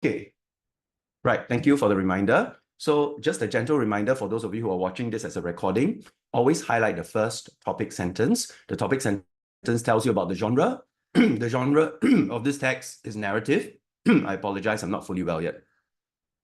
Okay, right. Thank you for the reminder. So just a gentle reminder for those of you who are watching this as a recording, always highlight the first topic sentence. The topic sentence tells you about the genre. The genre of this text is narrative. I apologize, I'm not fully well yet.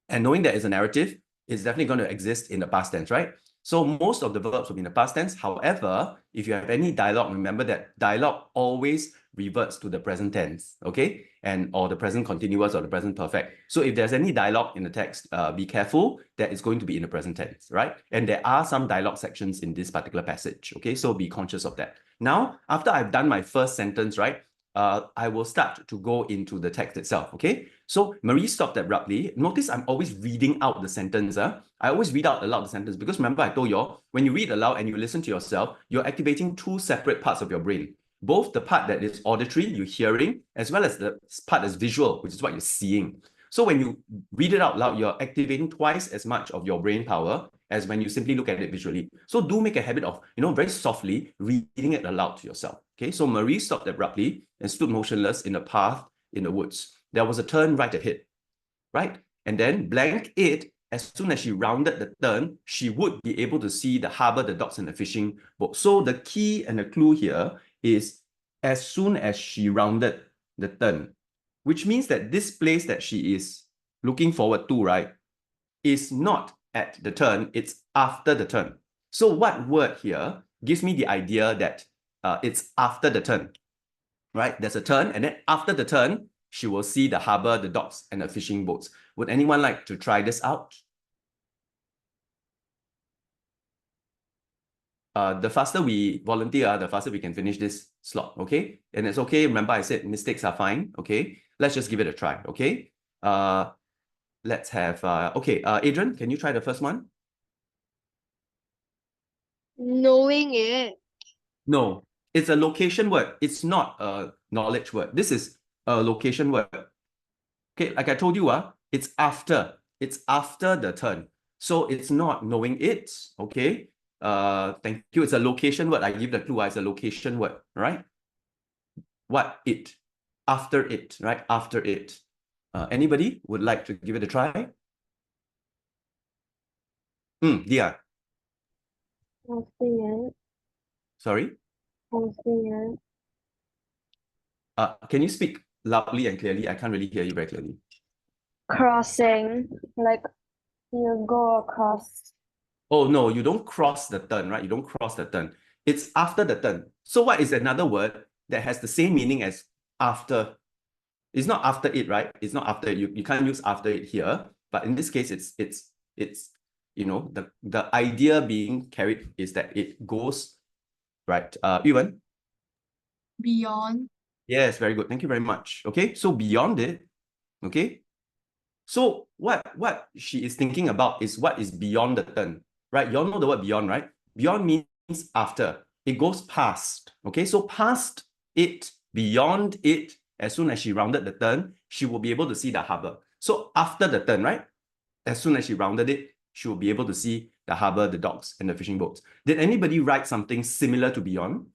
And knowing that it's a narrative, it's definitely going to exist in the past tense, right? So most of the verbs will be in the past tense. However, if you have any dialogue, remember that dialogue always reverts to the present tense, okay? Or the present continuous or the present perfect. So if there's any dialogue in the text, be careful that it's going to be in the present tense, right? And there are some dialogue sections in this particular passage, okay? So be conscious of that. Now, after I've done my first sentence, right, I will start to go into the text itself, okay? So Marie stopped abruptly. Notice I'm always reading out the sentence. I always read out aloud the sentence because remember I told you all, when you read aloud and you listen to yourself, you're activating two separate parts of your brain. Both the part that is auditory, you're hearing, as well as the part that's visual, which is what you're seeing. So when you read it out loud, you're activating twice as much of your brain power as when you simply look at it visually. So do make a habit of, very softly reading it aloud to yourself. Okay, so Marie stopped abruptly and stood motionless in a path in the woods. There was a turn right ahead, right? And then blank it, as soon as she rounded the turn, she would be able to see the harbor, the docks, and the fishing boat. So the key and the clue here is as soon as she rounded the turn, which means that this place that she is looking forward to, right, is not at the turn, it's after the turn. So what word here gives me the idea that it's after the turn, right? There's a turn, and then after the turn, she will see the harbor, the docks, and the fishing boats. Would anyone like to try this out? The faster we volunteer, the faster we can finish this slot, okay? And it's okay, remember I said mistakes are fine, okay? Let's just give it a try, okay? Let's have, Adrian, can you try the first one? Knowing it. No, it's a location word. It's not a knowledge word. This is a location word. Okay, like I told you, it's after. It's after the turn. So it's not knowing it, okay? Thank you. It's a location word. I give the clue. It's a location word, right? What it? After it, right? After it. Anybody would like to give it a try? Dia. Crossing it. Sorry? Crossing it. Can you speak loudly and clearly? I can't really hear you very clearly. Crossing. Like you go across. Oh, no, you don't cross the turn, right? You don't cross the turn. It's after the turn. So what is another word that has the same meaning as after? It's not after it, right? It's not after it. You can't use after it here. But in this case, it's the idea being carried is that it goes, right? Yuan? Beyond. Yes, very good. Thank you very much. Okay, so beyond it, okay? So what she is thinking about is what is beyond the turn, right? You all know the word beyond, right? Beyond means after. It goes past, okay? So past it, beyond it, as soon as she rounded the turn, she will be able to see the harbor. So after the turn, right? As soon as she rounded it, she will be able to see the harbor, the docks, and the fishing boats. Did anybody write something similar to beyond,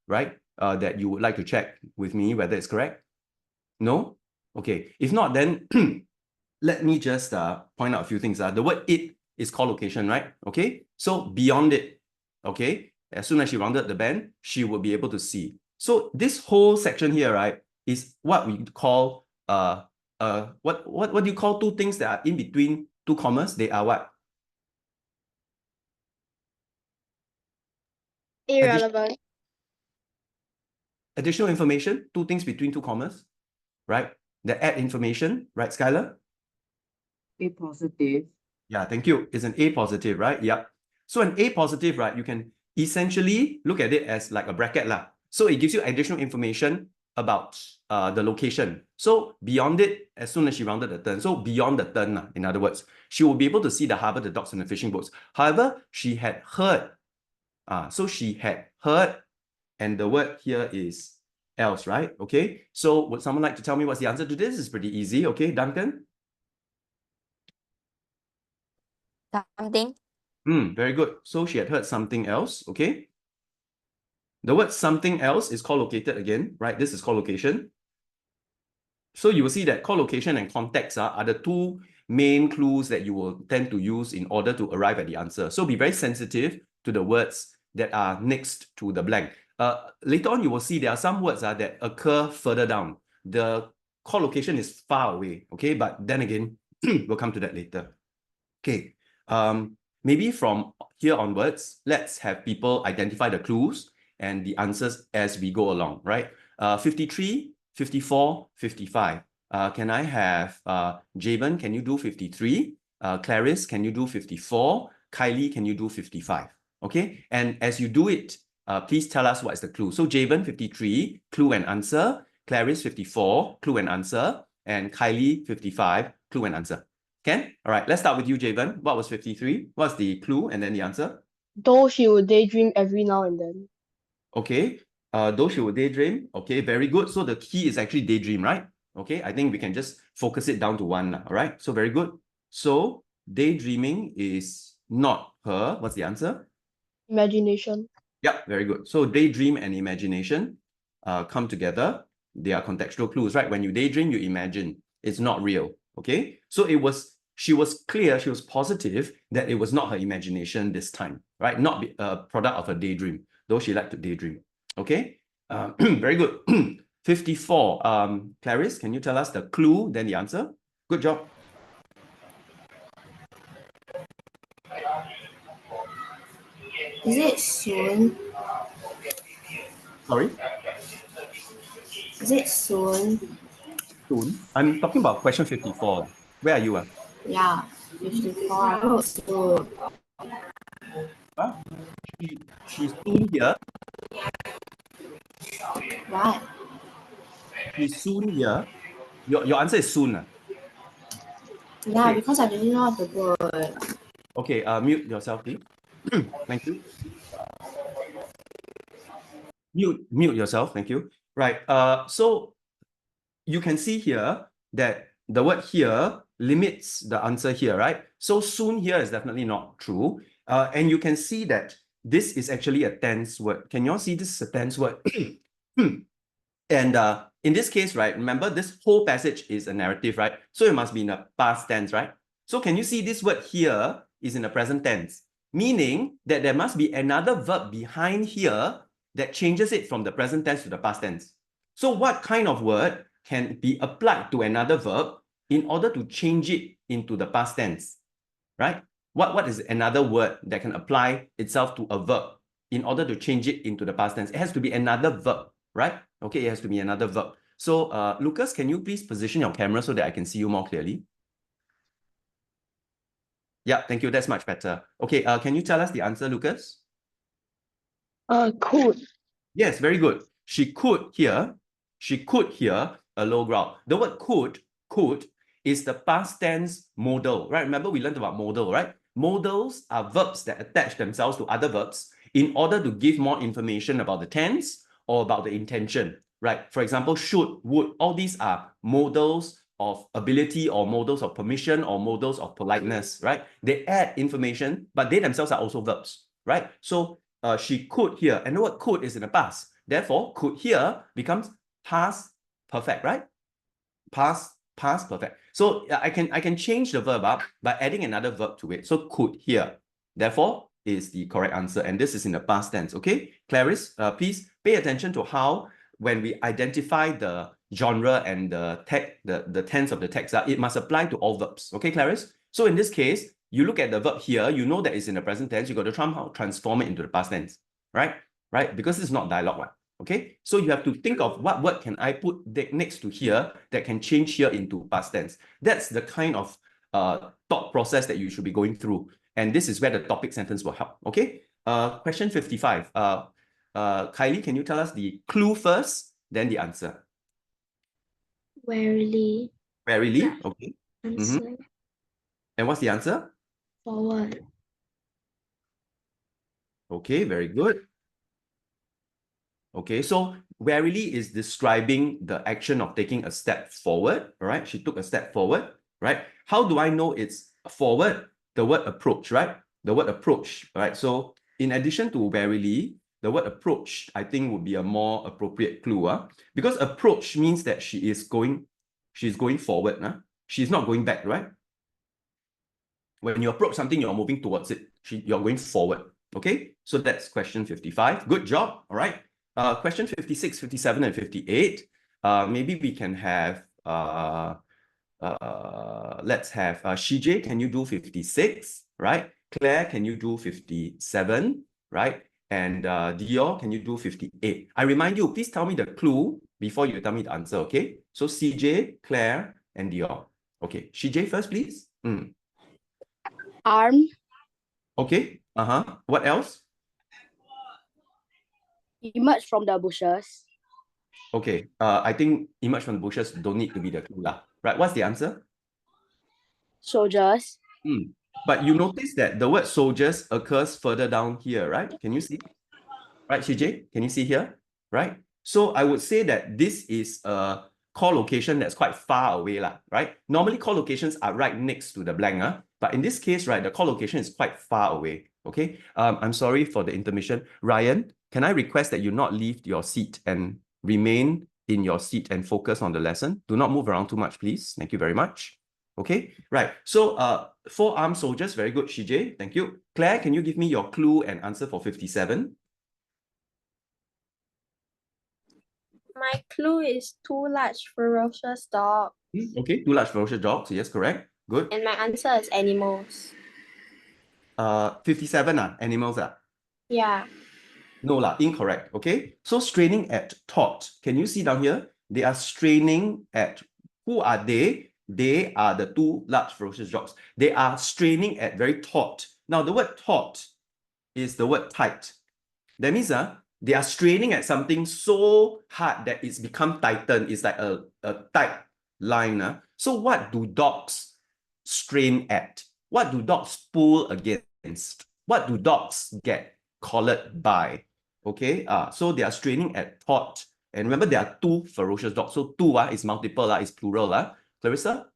right? That you would like to check with me whether it's correct? No? Okay. If not, then let me just point out a few things. The word it is called location, right? Okay. So beyond it, okay, as soon as she rounded the bend, she will be able to see. So this whole section here, right, is what we call what do you call two things that are in between two commas? They are what? Irrelevant. Additional information, two things between two commas, right? That add information, right, Skylar? A positive. Yeah, thank you. It's an A positive, right? Yep. So an A positive, right, you can essentially look at it as like a bracket lah. So it gives you additional information about the location. So beyond it, as soon as she rounded the turn, so beyond the turn, in other words, she will be able to see the harbor, the docks, and the fishing boats. However, she had heard. So she had heard, and the word here is else, right? Okay. So would someone like to tell me what's the answer to this? It's pretty easy. Okay, Duncan? Something. Very good. So she had heard something else, okay? The word something else is called located again, right? This is called location. So you will see that collocation and context are the two main clues that you will tend to use in order to arrive at the answer. So be very sensitive to the words that are next to the blank. Later on, you will see there are some words that occur further down. The collocation is far away, okay? But then again, we'll come to that later. Okay, maybe from here onwards, let's have people identify the clues and the answers as we go along, right? 53, 54, 55. Can I have Javen, can you do 53? Clarice, can you do 54? Kylie, can you do 55? Okay, and as you do it, please tell us what is the clue. So Javen, 53, clue and answer. Clarice, 54, clue and answer. And Kylie, 55, clue and answer. Ken? All right, let's start with you, Javen. What was 53? What's the clue and then the answer? Though she would daydream every now and then. Okay, though she would daydream. Okay, very good. So the key is actually daydream, right? Okay, I think we can just focus it down to one, all right? So very good. So daydreaming is not her. What's the answer? Imagination. Yeah, very good. So daydream and imagination come together. They are contextual clues, right? When you daydream, you imagine. It's not real, okay? So she was clear, she was positive that it was not her imagination this time, right? Not a product of her daydream, though she liked to daydream, okay? Very good. 54, Clarice, can you tell us the clue, then the answer? Good job. Is it soon? Sorry? Is it soon? Soon. I'm talking about question 54. Where are you? Yeah, 54. I wrote soon. She's soon here. What? She's soon here. Your answer is soon. Yeah, Okay. because I didn't know the word. Okay, mute yourself, please. Thank you. Mute yourself, thank you. Right, so you can see here that the word here limits the answer here, right? So soon here is definitely not true. And you can see that this is actually a tense word. Can you all see this is a tense word? And in this case, right, remember this whole passage is a narrative, right? So it must be in a past tense, right? So can you see this word here is in the present tense, meaning that there must be another verb behind here that changes it from the present tense to the past tense. So what kind of word can be applied to another verb in order to change it into the past tense, right? What is another word that can apply itself to a verb in order to change it into the past tense? It has to be another verb, right? Okay, it has to be another verb. So Lucas, can you please position your camera so that I can see you more clearly? Yeah, thank you. That's much better. Okay, can you tell us the answer, Lucas? Could. Yes, very good. She could hear a low growl. The word could is the past tense modal, right? Remember we learned about modal, right? Modals are verbs that attach themselves to other verbs in order to give more information about the tense or about the intention, right? For example, should, would, all these are modals of ability or modals of permission or modals of politeness, right? They add information, but they themselves are also verbs, right? So she could hear, and the word could is in the past. Therefore, could hear becomes past perfect, right? Past perfect. So I can change the verb up by adding another verb to it. So could hear, therefore, is the correct answer. And this is in the past tense, okay? Clarice, please pay attention to how when we identify the genre and the tense of the text, it must apply to all verbs. Okay, Clarice? So in this case, you look at the verb here, you know that it's in the present tense, you got to somehow transform it into the past tense, right? Right? Because this is not dialogue one. Okay, so you have to think of what word can I put next to here that can change here into past tense. That's the kind of thought process that you should be going through. And this is where the topic sentence will help. Okay, question 55. Kylie, can you tell us the clue first, then the answer? Warily. Warily, okay. Answer. And what's the answer? Forward. Okay, very good. Okay, so warily is describing the action of taking a step forward, all right? She took a step forward, right? How do I know it's forward? The word approach, right? The word approach, right? So in addition to warily, the word approach, I think would be a more appropriate clue, because approach means that she she's going forward. She's not going back, right? When you approach something, you're moving towards it. You're going forward. Okay, so that's question 55. Good job. All right. Question 56, 57, and 58. Maybe we can have let's have Shijie, can you do 56? Right? Claire, can you do 57? Right? And Dior, can you do 58? I remind you, please tell me the clue before you tell me the answer, okay? So CJ, Claire, and Dior. Okay, Shijie first, please. Arm. Okay. What else? Emerge from the bushes. Okay. I think emerge from the bushes don't need to be the clue lah. Right? What's the answer? Soldiers. But you notice that the word soldiers occurs further down here, right? Can you see? Right, CJ? Can you see here? Right? So I would say that this is a call location that's quite far away, right? Normally call locations are right next to the blank, but in this case, right, the call location is quite far away. Okay. I'm sorry for the intermission. Ryan, can I request that you not leave your seat and remain in your seat and focus on the lesson? Do not move around too much, please. Thank you very much. Okay, right. So 4 armed soldiers, very good, Shijie. Thank you. Claire, can you give me your clue and answer for 57? My clue is 2 large ferocious dogs. Okay, 2 large ferocious dogs. Yes, correct. Good. And my answer is animals. 57 animals Yeah. No incorrect. Okay, so straining at taut. Can you see down here? They are straining at, who are they? They are the 2 large ferocious dogs. They are straining at very taut. Now the word taut is the word tight. That means they are straining at something so hard that it's become tightened. It's like a tight line. So what do dogs strain at? What do dogs pull against? What do dogs get collared by? Okay, so they are straining at taut. And remember, there are 2 ferocious dogs. So 2 is multiple, is plural. Clarissa?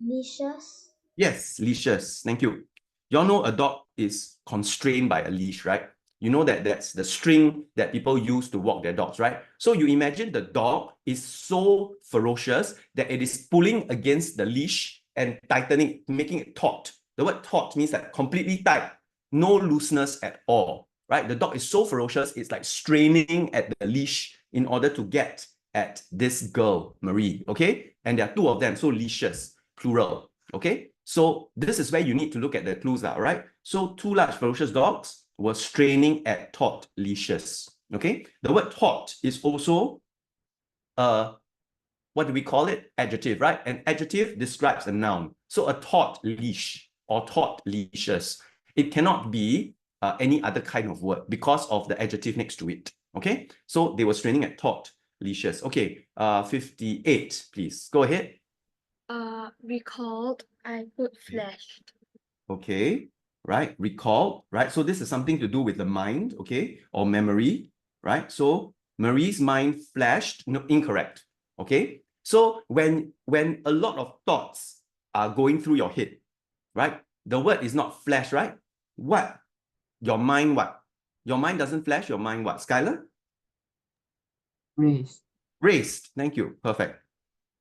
Leashes. Yes, leashes. Thank you. You all know a dog is constrained by a leash, right? You know that that's the string that people use to walk their dogs, right? So you imagine the dog is so ferocious that it is pulling against the leash and tightening, making it taut. The word taut means that completely tight, no looseness at all, right? The dog is so ferocious, it's like straining at the leash in order to get at this girl, Marie, okay? And there are 2 of them, so leashes, plural, okay? So this is where you need to look at the clues, right? So 2 large ferocious dogs were straining at taut leashes, okay? The word taut is also, what do we call it? Adjective, right? An adjective describes a noun. So a taut leash or taut leashes. It cannot be any other kind of word because of the adjective next to it, okay? So they were straining at taut leashes. Okay, 58, please. Go ahead. Recalled, I put flashed. Okay, right, recall, right? So this is something to do with the mind, okay, or memory, right? So Marie's mind flashed, no, incorrect, okay? So when a lot of thoughts are going through your head, right? The word is not flash, right? What? Your mind what? Your mind doesn't flash, your mind what? Skylar? Race. Raced, thank you, perfect,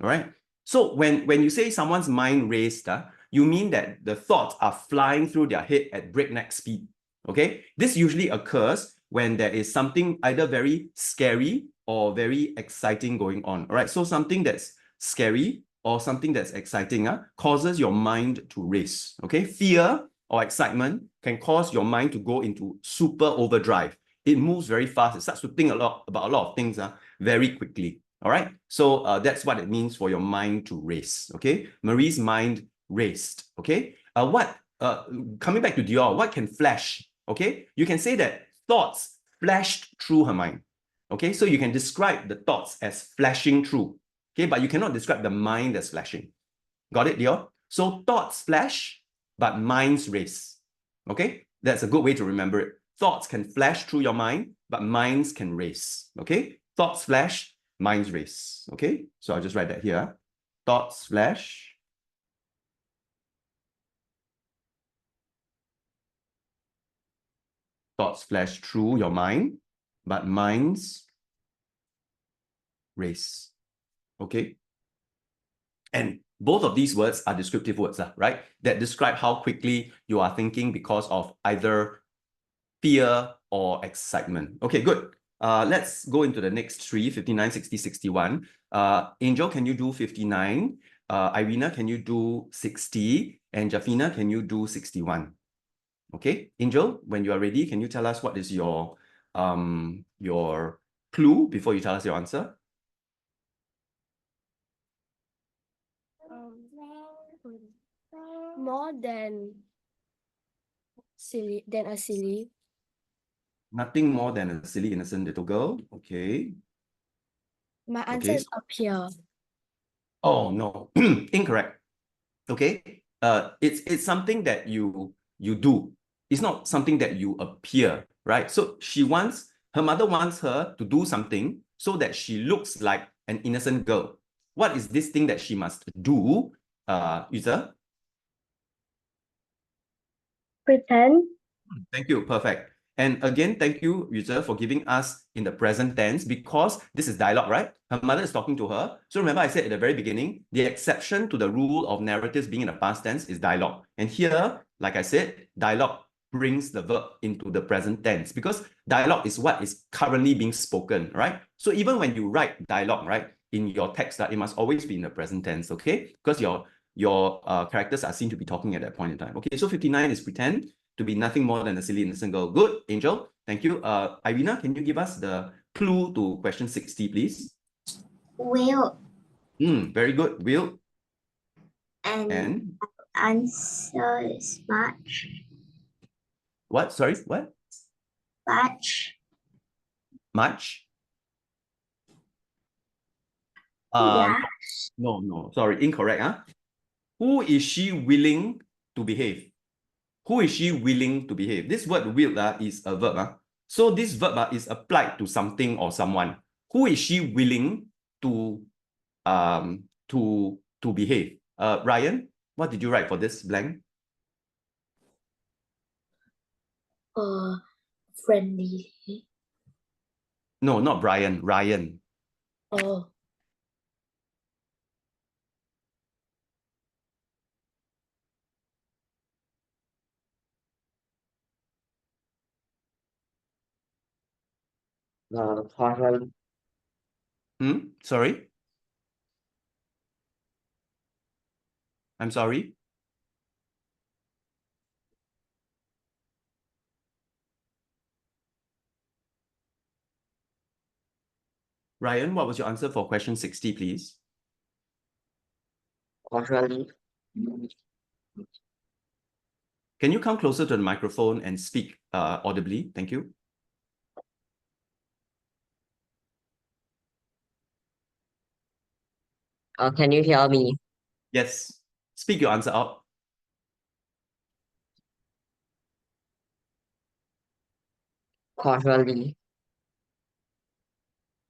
all right? So when you say someone's mind raced, you mean that the thoughts are flying through their head at breakneck speed, okay? This usually occurs when there is something either very scary or very exciting going on, all right? So something that's scary or something that's exciting causes your mind to race, okay? Fear or excitement can cause your mind to go into super overdrive. It moves very fast. It starts to think about a lot of things very quickly. All right. So that's what it means for your mind to race. Okay. Marie's mind raced. Okay. Coming back to Dior, what can flash? Okay. You can say that thoughts flashed through her mind. Okay. So you can describe the thoughts as flashing through. Okay. But you cannot describe the mind as flashing. Got it, Dior? So thoughts flash, but minds race. Okay. That's a good way to remember it. Thoughts can flash through your mind, but minds can race. Okay. Thoughts flash, minds race. Okay, so I'll just write that here. Thoughts flash. Thoughts flash through your mind, but minds race. Okay, And both of these words are descriptive words, right? That describe how quickly you are thinking because of either fear or excitement. Okay, good. Let's go into the next three, 59, 60, 61. Angel, can you do 59? Irina, can you do 60? And Jafina, can you do 61? Okay, Angel, when you are ready, can you tell us what is your clue before you tell us your answer? More than a silly. Nothing more than a silly, innocent little girl. Okay. My answer Okay. is up here. Oh no, incorrect. Okay. It's something that you do. It's not something that you appear, right? So her mother wants her to do something so that she looks like an innocent girl. What is this thing that she must do, Yuza? Pretend. Thank you. Perfect. And again, thank you, Yuza, for giving us in the present tense, because this is dialogue, right? Her mother is talking to her. So remember I said at the very beginning, the exception to the rule of narratives being in the past tense is dialogue. And here, like I said, dialogue brings the verb into the present tense, because dialogue is what is currently being spoken, right? So even when you write dialogue, right, in your text, it must always be in the present tense, okay? Because your characters are seen to be talking at that point in time. Okay, so 59 is pretend to be nothing more than a silly innocent girl. Good, Angel. Thank you. Irina, can you give us the clue to question 60, please? Will. Very good. Will. And answer is much. What? Sorry, what? Much. Much? Yeah. No. Sorry, incorrect. Who is she willing to behave? Who is she willing to behave? This word will is a verb. So this verb is applied to something or someone. Who is she willing to behave? Ryan, what did you write for this blank? Friendly. No, not Brian. Ryan. Oh. Sorry? I'm sorry? Ryan, what was your answer for question 60, please? Contrary. Can you come closer to the microphone and speak audibly? Thank you. Can you hear me? Yes. Speak your answer out. Contrary.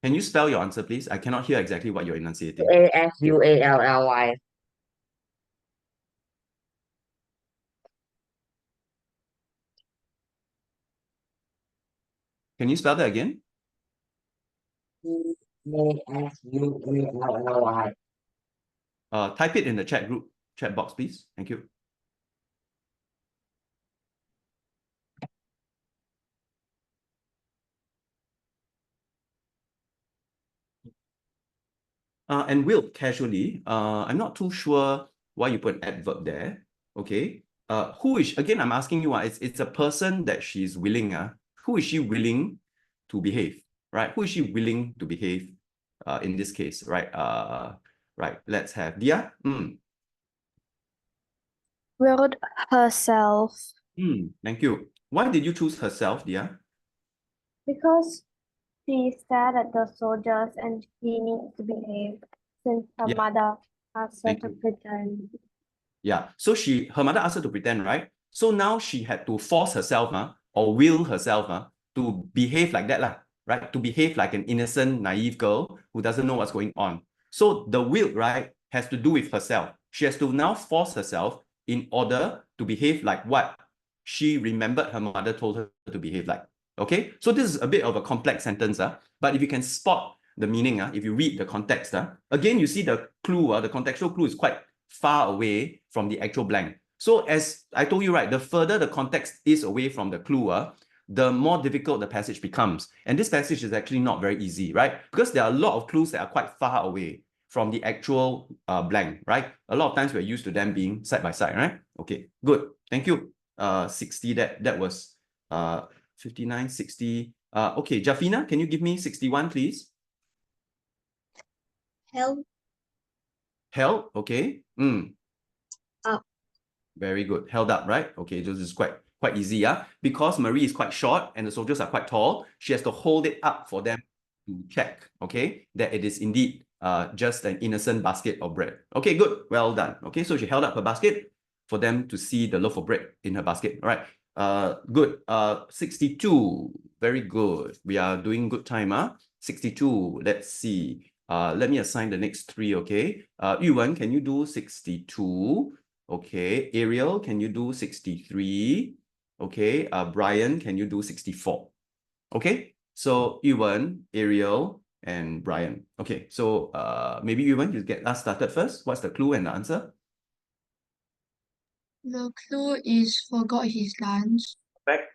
Can you spell your answer, please? I cannot hear exactly what you're enunciating. Asually. Can you spell that again? Asually. Type it in the chat box, please. Thank you. And will, casually, I'm not too sure why you put an adverb there. Okay. Who is, again, I'm asking you, it's a person that she's willing. Who is she willing to behave? Right? Who is she willing to behave in this case? Right. Right. Let's have Dia. Willed herself. Thank you. Why did you choose herself, Dia? Because she stared at the soldiers and she needs to behave since her Yeah. mother asked her Thank to you. pretend. Yeah. So her mother asked her to pretend, right? So now she had to force herself, or will herself, to behave like that, right? To behave like an innocent, naive girl who doesn't know what's going on. So the will, right, has to do with herself. She has to now force herself in order to behave like what she remembered her mother told her to behave like. Okay? So this is a bit of a complex sentence, but if you can spot the meaning, if you read the context, again, you see the clue, the contextual clue is quite far away from the actual blank. So as I told you, right, the further the context is away from the clue, the more difficult the passage becomes. And this passage is actually not very easy, right? Because there are a lot of clues that are quite far away from the actual blank, right? A lot of times we're used to them being side by side, right? Okay, good. Thank you. 60, that was 59, 60. Okay, Jafina, can you give me 61, please? Help. Held, okay. Up. Very good. Held up, right? Okay, this is quite easy, because Marie is quite short and the soldiers are quite tall. She has to hold it up for them to check, okay, that it is indeed just an innocent basket of bread. Okay, good. Well done. Okay, so she held up her basket for them to see the loaf of bread in her basket. All right. Good. 62. Very good. We are doing good time. 62. Let's see. Let me assign the next three, okay? Yuwen, can you do 62? Okay. Ariel, can you do 63? Okay. Brian, can you do 64? Okay. So Yuwen, Ariel, and Brian. Okay. So maybe Yuwen, you get us started first. What's the clue and the answer? The clue is forgot his lunch. Correct.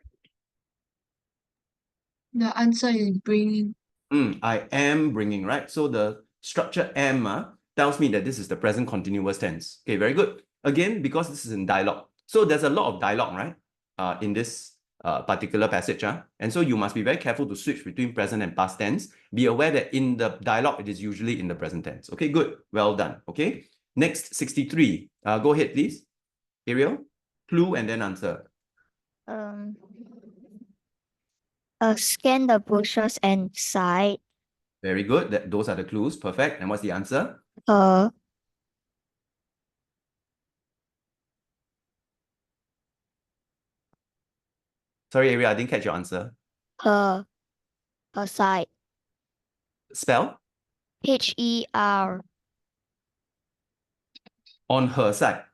The answer is bringing. I am bringing, right? So the structure am tells me that this is the present continuous tense. Okay, very good. Again, because this is in dialogue. So there's a lot of dialogue, right? In this particular passage. And so you must be very careful to switch between present and past tense. Be aware that in the dialogue, it is usually in the present tense. Okay, good. Well done. Okay. Next, 63. Go ahead, please. Ariel, clue and then answer. Scan the bushes and side. Very good. Those are the clues. Perfect. And what's the answer? Sorry, Ariel, I didn't catch your answer. Her side. Spell? Her. On her side.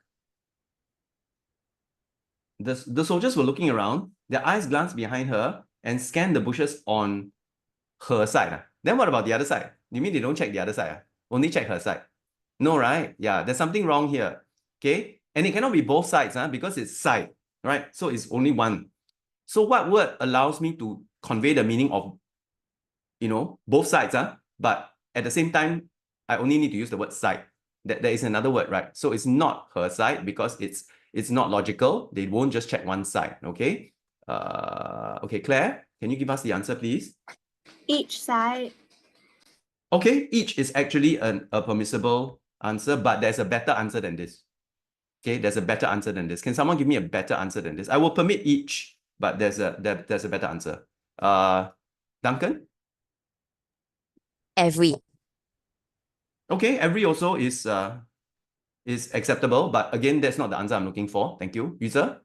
The soldiers were looking around. Their eyes glanced behind her and scanned the bushes on her side. Then what about the other side? You mean they don't check the other side? Only check her side? No, right? Yeah, there's something wrong here. Okay? And it cannot be both sides because it's side, right? So it's only one. So what word allows me to convey the meaning of, both sides, but at the same time, I only need to use the word side. There is another word, right? So it's not her side because it's not logical. They won't just check one side, okay? Okay, Claire, can you give us the answer, please? Each side. Okay, each is actually a permissible answer, but there's a better answer than this. Okay, there's a better answer than this. Can someone give me a better answer than this? I will permit each, but there's a better answer. Duncan? Every. Okay, every also is acceptable, but again, that's not the answer I'm looking for. Thank you. User?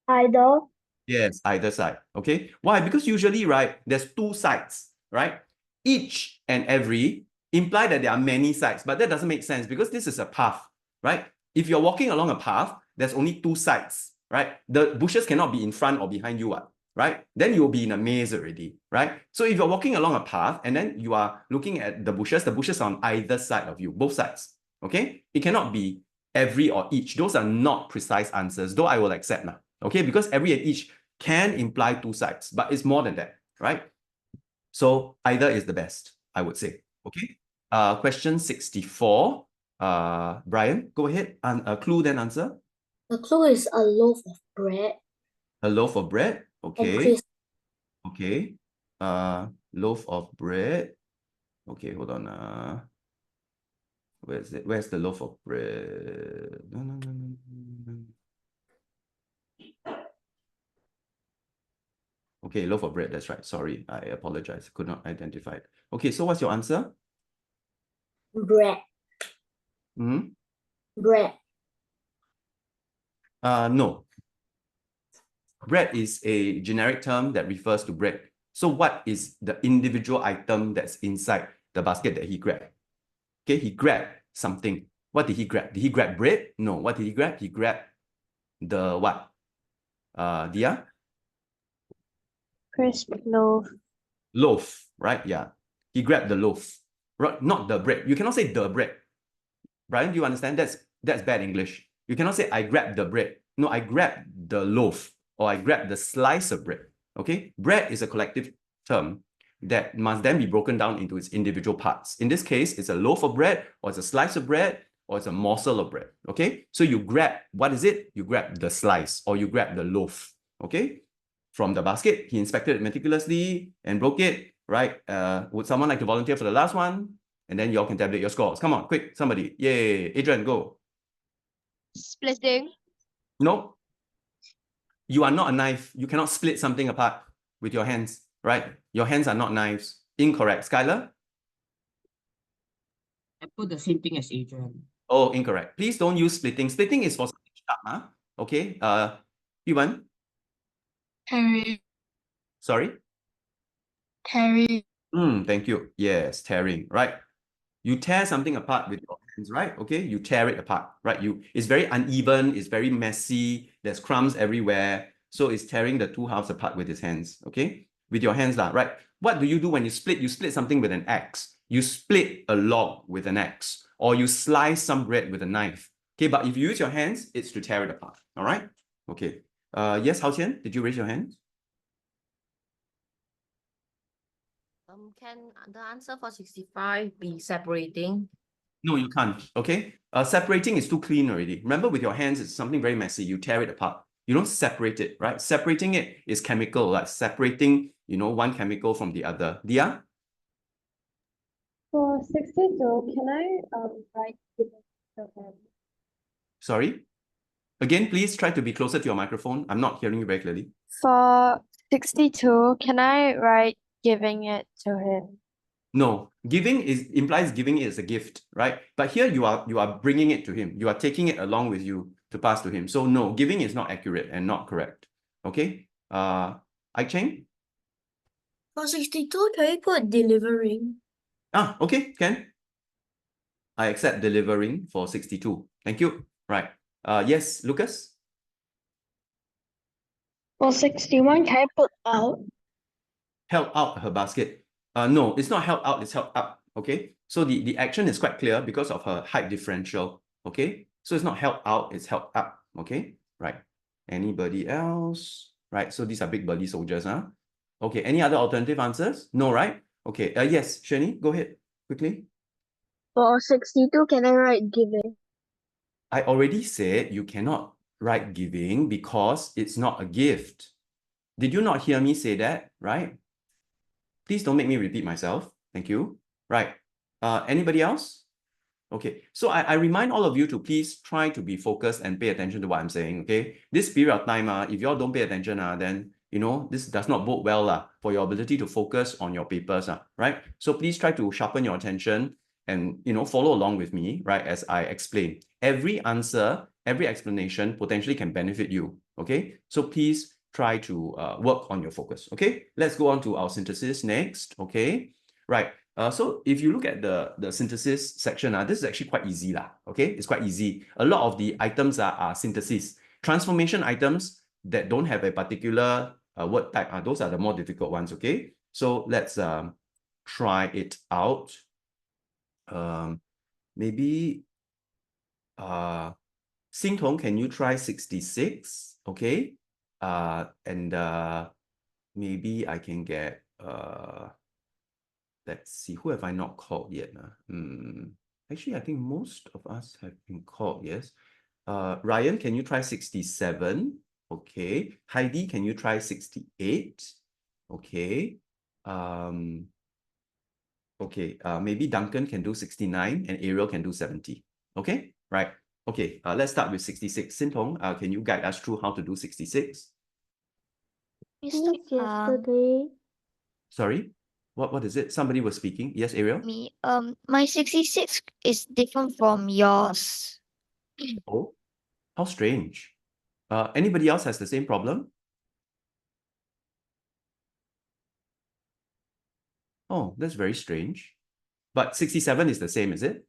Either. Yes, either side. Okay. Why? Because usually, right, there's two sides, right? Each and every imply that there are many sides, but that doesn't make sense because this is a path, right? If you're walking along a path, there's only two sides, right? The bushes cannot be in front or behind you, right? Then you'll be in a maze already, right? So if you're walking along a path and then you are looking at the bushes are on either side of you, both sides, okay? It cannot be every or each. Those are not precise answers, though I will accept now, okay? Because every and each can imply two sides, but it's more than that, right? So either is the best, I would say, okay? Question 64. Brian, go ahead and clue then answer. The clue is a loaf of bread. A loaf of bread, And okay. crisp. Okay. Loaf of bread. Okay, hold on. Where is it? Where's the loaf of bread? No. Okay, loaf of bread, that's right. Sorry, I apologize. Could not identify it. Okay, so what's your answer? Bread. Bread. No. Bread is a generic term that refers to bread. So what is the individual item that's inside the basket that he grabbed? Okay, he grabbed something. What did he grab? Did he grab bread? No. What did he grab? He grabbed the what? Dia? Crisp loaf. Loaf, right? Yeah. He grabbed the loaf, right? Not the bread. You cannot say the bread. Brian, do you understand? That's bad English. You cannot say I grabbed the bread. No, I grabbed the loaf or I grabbed the slice of bread. Okay? Bread is a collective term that must then be broken down into its individual parts. In this case, it's a loaf of bread, or it's a slice of bread, or it's a morsel of bread. Okay? So you grab, what is it? You grab the slice or you grab the loaf. Okay? From the basket, he inspected it meticulously and broke it, right? Would someone like to volunteer for the last one? And then y'all can tabulate your scores. Come on, quick, somebody. Yay, Adrian, go. Splitting. No. You are not a knife. You cannot split something apart with your hands, right? Your hands are not knives. Incorrect. Skylar? I put the same thing as Adrian. Oh, incorrect. Please don't use splitting. Splitting is for something sharp, huh? Okay. Yuan? Tearing. Sorry? Tearing. Thank you. Yes, tearing, right? You tear something apart with your hands, right? Okay, you tear it apart, right? It's very uneven, it's very messy, there's crumbs everywhere. So it's tearing the two halves apart with his hands, okay? With your hands, right? What do you do when you split? You split something with an axe. You split a log with an axe, or you slice some bread with a knife. Okay, but if you use your hands, it's to tear it apart, all right? Okay. Yes, Hao Qian, did you raise your hand? Can the answer for 65 be separating? No, you can't. Okay. Separating is too clean already. Remember, with your hands, it's something very messy. You tear it apart. You don't separate it, right? Separating it is chemical, like separating, one chemical from the other. Dia? For 62, can I write giving to him? Sorry? Again, please try to be closer to your microphone. I'm not hearing you very clearly. For 62, can I write giving it to him? No, giving implies giving it as a gift, right? But here you are bringing it to him. You are taking it along with you to pass to him. So no, giving is not accurate and not correct. Okay? Ai Cheng? For 62, can you put delivering? Okay, can. I accept delivering for 62. Thank you. Right. Yes, Lucas? For 61, can I put out? Held out her basket. No, it's not held out, it's held up. Okay. So the action is quite clear because of her height differential. Okay. So it's not held out, it's held up. Okay. Right. Anybody else? Right. So these are big burly soldiers, huh? Okay. Any other alternative answers? No, right? Okay. Yes, Shani, go ahead quickly. For 62, can I write giving? I already said you cannot write giving because it's not a gift. Did you not hear me say that, right? Please don't make me repeat myself. Thank you. Right. Anybody else? Okay. So I remind all of you to please try to be focused and pay attention to what I'm saying, okay? This period of time, if you all don't pay attention, then, this does not bode well for your ability to focus on your papers, right? So please try to sharpen your attention and, follow along with me, right, as I explain. Every answer, every explanation potentially can benefit you, okay? So please try to work on your focus, okay? Let's go on to our synthesis next, okay? Right. So if you look at the synthesis section, this is actually quite easy, okay? It's quite easy. A lot of the items are synthesis. Transformation items that don't have a particular word type, those are the more difficult ones, okay? So let's try it out. Maybe Xing Tong, can you try 66? Okay. And maybe I can get let's see, who have I not called yet? Actually, I think most of us have been called, yes. Ryan, can you try 67? Okay. Heidi, can you try 68? Okay. Okay, maybe Duncan can do 69 and Ariel can do 70. Okay, right. Okay, let's start with 66. Xin Tong, can you guide us through how to do 66? Yesterday. Sorry, what is it? Somebody was speaking. Yes, Ariel? Me, my 66 is different from yours. Oh, how strange. Anybody else has the same problem? Oh, that's very strange. But 67 is the same, is it?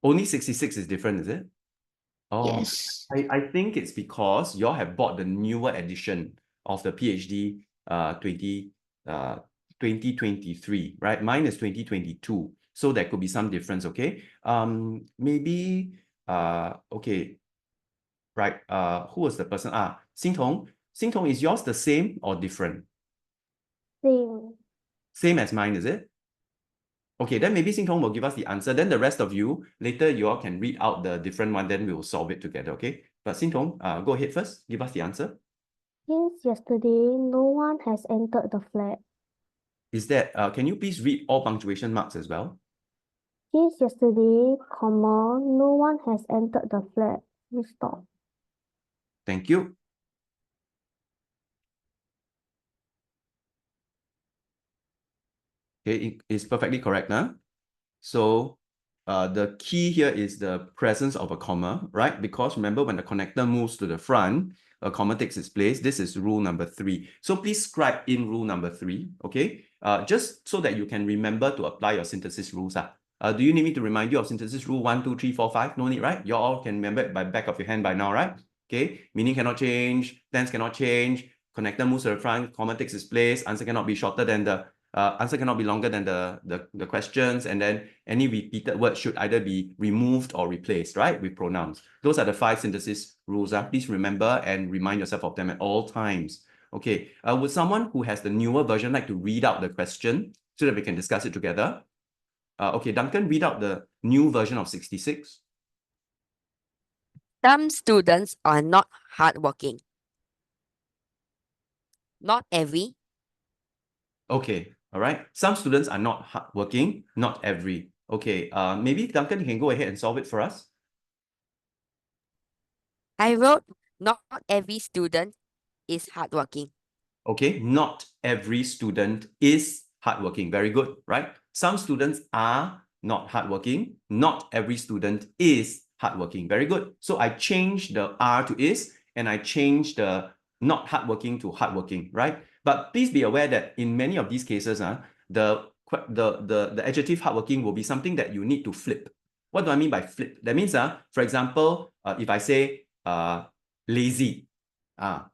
Only 66 is different, is it? Oh, Yes. I think it's because you all have bought the newer edition of the PhD 20 2023, right? Mine is 2022. So there could be some difference, okay? Maybe, okay, right, who was the person? Xing Tong. Xing Tong, is yours the same or different? Same. Same as mine, is it? Okay, then maybe Xing Tong will give us the answer. Then the rest of you, later you all can read out the different one, then we will solve it together, okay? But Xing Tong, go ahead first. Give us the answer. Since yesterday, no one has entered the flat. Is that, can you please read all punctuation marks as well? Since yesterday, comma, no one has entered the flat. You stop. Thank you. Okay, it's perfectly correct, huh? So the key here is the presence of a comma, right? Because remember, when the connector moves to the front, a comma takes its place. This is rule number 3. So please scribe in rule number 3, okay? Just so that you can remember to apply your synthesis rules. Do you need me to remind you of synthesis rule 1, 2, 3, 4, 5? No need, right? You all can remember it by back of your hand by now, right? Okay, meaning cannot change, tense cannot change, connector moves to the front, comma takes its place, answer cannot be shorter than the answer cannot be longer than the questions, and then any repeated word should either be removed or replaced, right, with pronouns. Those are the 5 synthesis rules. Please remember and remind yourself of them at all times. Okay, would someone who has the newer version like to read out the question so that we can discuss it together? Okay, Duncan, read out the new version of 66. Some students are not hardworking. Not every. Okay, all right. Some students are not hardworking, not every. Okay, maybe Duncan, you can go ahead and solve it for us. I wrote, not every student is hardworking. Okay, not every student is hardworking. Very good, right? Some students are not hardworking. Not every student is hardworking. Very good. So I changed the are to is, and I changed the not hardworking to hardworking, right? But please be aware that in many of these cases, the adjective hardworking will be something that you need to flip. What do I mean by flip? That means, for example, if I say lazy,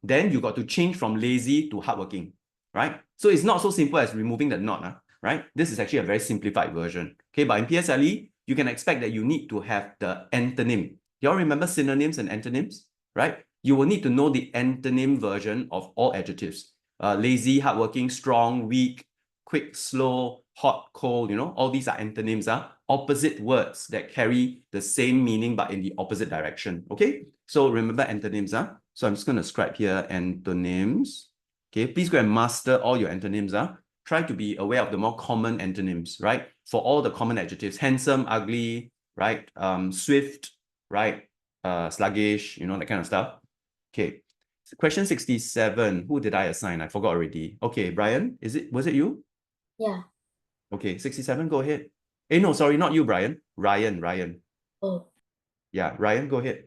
then you got to change from lazy to hardworking, right? So it's not so simple as removing the not, right? This is actually a very simplified version. Okay, but in PSLE, you can expect that you need to have the antonym. You all remember synonyms and antonyms, right? You will need to know the antonym version of all adjectives. Lazy, hardworking, strong, weak, quick, slow, hot, cold, all these are antonyms, opposite words that carry the same meaning but in the opposite direction. Okay, so remember antonyms. So I'm just going to scribe here antonyms. Okay, please go and master all your antonyms. Try to be aware of the more common antonyms, right? For all the common adjectives: handsome, ugly, right? Swift, right? Sluggish, that kind of stuff. Okay, question 67. Who did I assign? I forgot already. Okay, Brian, was it you? Yeah. Okay, 67, go ahead. No, sorry, not you, Brian. Ryan. Oh. Yeah, Ryan, go ahead.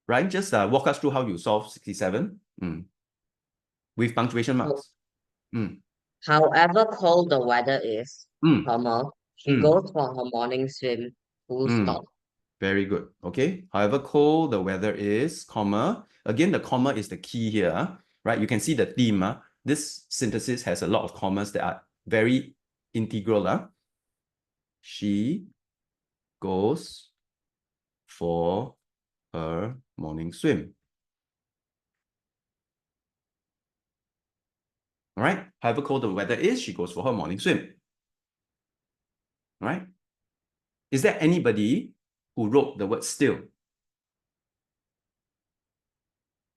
Ryan, just walk us through how you solve 67 with punctuation marks. However cold the weather is, comma, she Mm. goes for her morning swim, full stop. Very good. Okay. However cold the weather is, comma. Again, the comma is the key here, right? You can see the theme. This synthesis has a lot of commas that are very integral. She goes for her morning swim. All right. However cold the weather is, she goes for her morning swim. All right. Is there anybody who wrote the word still?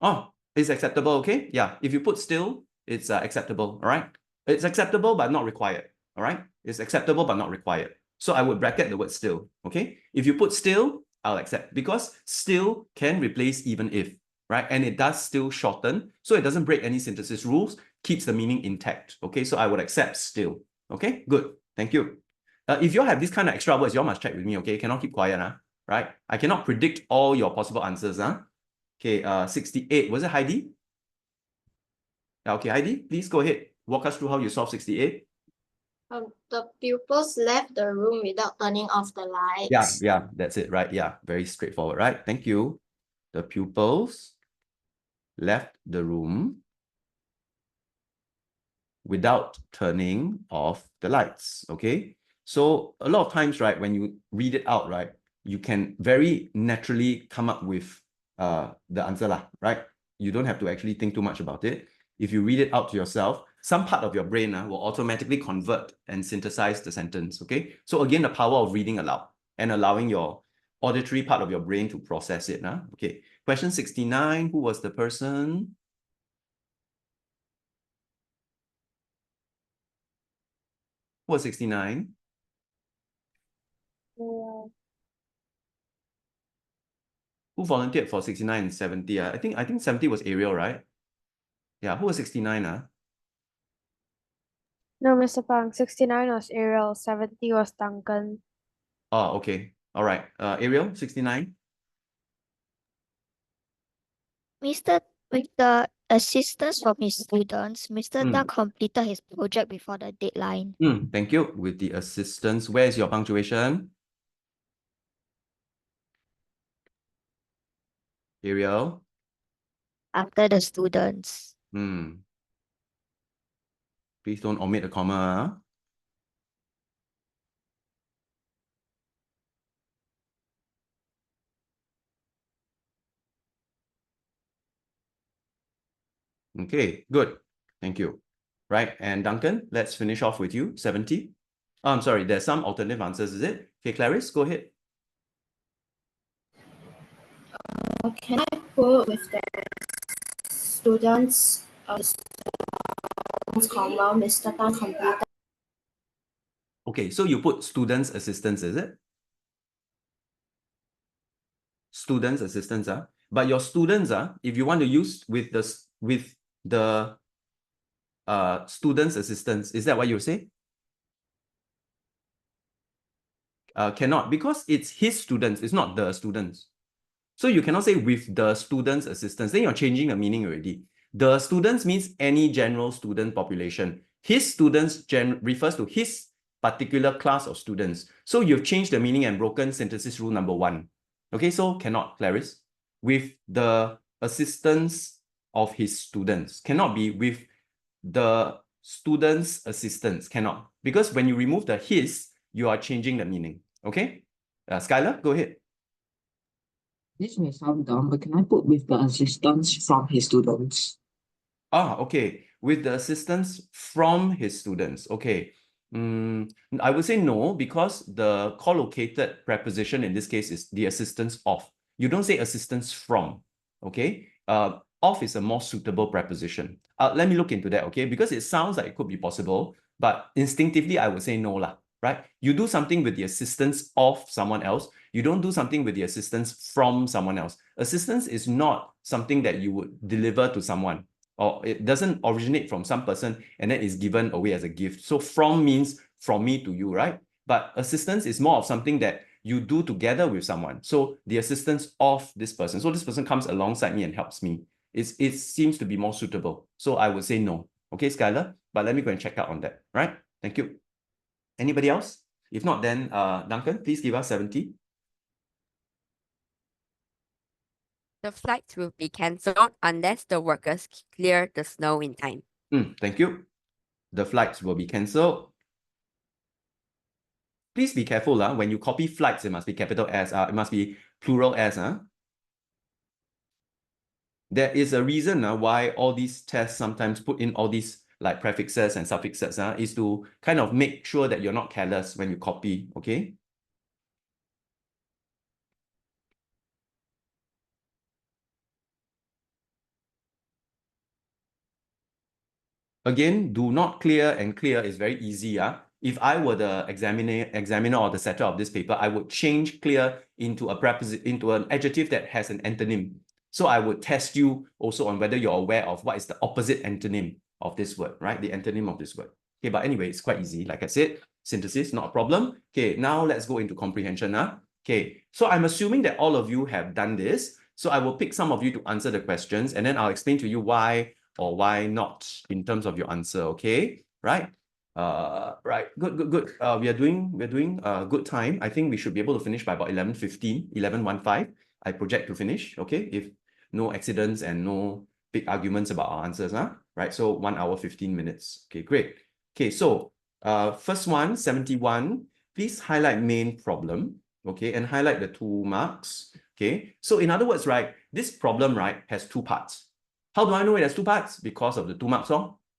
Oh, it's acceptable, okay? Yeah, if you put still, it's acceptable, all right? It's acceptable, but not required, all right? It's acceptable, but not required. So I would bracket the word still, okay? If you put still, I'll accept, because still can replace even if, right? And it does still shorten, so it doesn't break any synthesis rules, keeps the meaning intact, okay? So I would accept still, okay? Good, thank you. If you have this kind of extra words, you must check with me, okay? Cannot keep quiet, right? I cannot predict all your possible answers, Okay, 68. Was it Heidi? Okay, Heidi, please go ahead. Walk us through how you solve 68. The pupils left the room without turning off the lights. Yeah, that's it, right? Yeah, very straightforward, right? Thank you. The pupils left the room without turning off the lights. Okay. So a lot of times, right, when you read it out, right, you can very naturally come up with the answer, right? You don't have to actually think too much about it. If you read it out to yourself, some part of your brain will automatically convert and synthesize the sentence. Okay. So again, the power of reading aloud and allowing your auditory part of your brain to process it. Okay. Question 69, who was the person? Who was 69? Yeah. Who volunteered for 69 and 70? I think 70 was Ariel, right? Yeah, who was 69? No, Mr. Pang, 69 was Ariel, 70 was Duncan. Oh, okay. All right. Ariel, 69? Mr. With the assistance from his students, Mr. Tan completed his project before the deadline. Thank you. With the assistance, where is your punctuation? Ariel? After the students. Please don't omit a comma. Okay, good. Thank you. Right, and Duncan, let's finish off with you, 70. Oh, I'm sorry, there's some alternative answers, is it? Okay, Clarice, go ahead. Can I put with the students, comma, Mr. Tan completed? Okay, so you put students' assistance, is it? Students' assistance, but your students, if you want to use with the students' assistance, is that what you say? Cannot, because it's his students, it's not the students. So you cannot say with the students' assistance, then you're changing the meaning already. The students means any general student population. His students refers to his particular class of students. So you've changed the meaning and broken synthesis rule number 1. Okay, so cannot, Clarice. With the assistance of his students. Cannot be with the students' assistants. Cannot. Because when you remove the his, you are changing the meaning. Okay? Skylar, go ahead. This may sound dumb, but can I put with the assistance from his students? Okay. With the assistance from his students. Okay. I would say no, because the collocated preposition in this case is the assistance of. You don't say assistance from. Okay. Of is a more suitable preposition. Let me look into that, okay? Because it sounds like it could be possible, but instinctively I would say no lah, right? You do something with the assistance of someone else. You don't do something with the assistance from someone else. Assistance is not something that you would deliver to someone, or it doesn't originate from some person and then is given away as a gift. So from means from me to you, right? But assistance is more of something that you do together with someone. So the assistance of this person. So this person comes alongside me and helps me. It seems to be more suitable. So I would say no. Okay, Skylar? But let me go and check out on that, right? Thank you. Anybody else? If not, then Duncan, please give us 70. The flights will be cancelled unless the workers clear the snow in time. Thank you. The flights will be cancelled. Please be careful. When you copy flights, it must be capital S. It must be plural S. There is a reason why all these tests sometimes put in all these like prefixes and suffixes is to kind of make sure that you're not careless when you copy, okay? Again, do not clear and clear is very easy. If I were the examiner or the setter of this paper, I would change clear into an adjective that has an antonym. So I would test you also on whether you're aware of what is the opposite antonym of this word, right? The antonym of this word. Okay, but anyway, it's quite easy. Like I said, synthesis, not a problem. Okay, now let's go into comprehension. Okay, so I'm assuming that all of you have done this. So I will pick some of you to answer the questions, and then I'll explain to you why or why not in terms of your answer. Okay, right? Right, good. We're doing a good time. I think we should be able to finish by about 11:15, 11:15. I project to finish. Okay, if no accidents and no big arguments about our answers, huh? Right, so 1 hour, 15 minutes. Okay, great. Okay, so first one, 71, please highlight main problem, okay, and highlight the 2 marks, okay? So in other words, right, this problem, right, has 2 parts. How do I know it has 2 parts? Because of the 2 marks,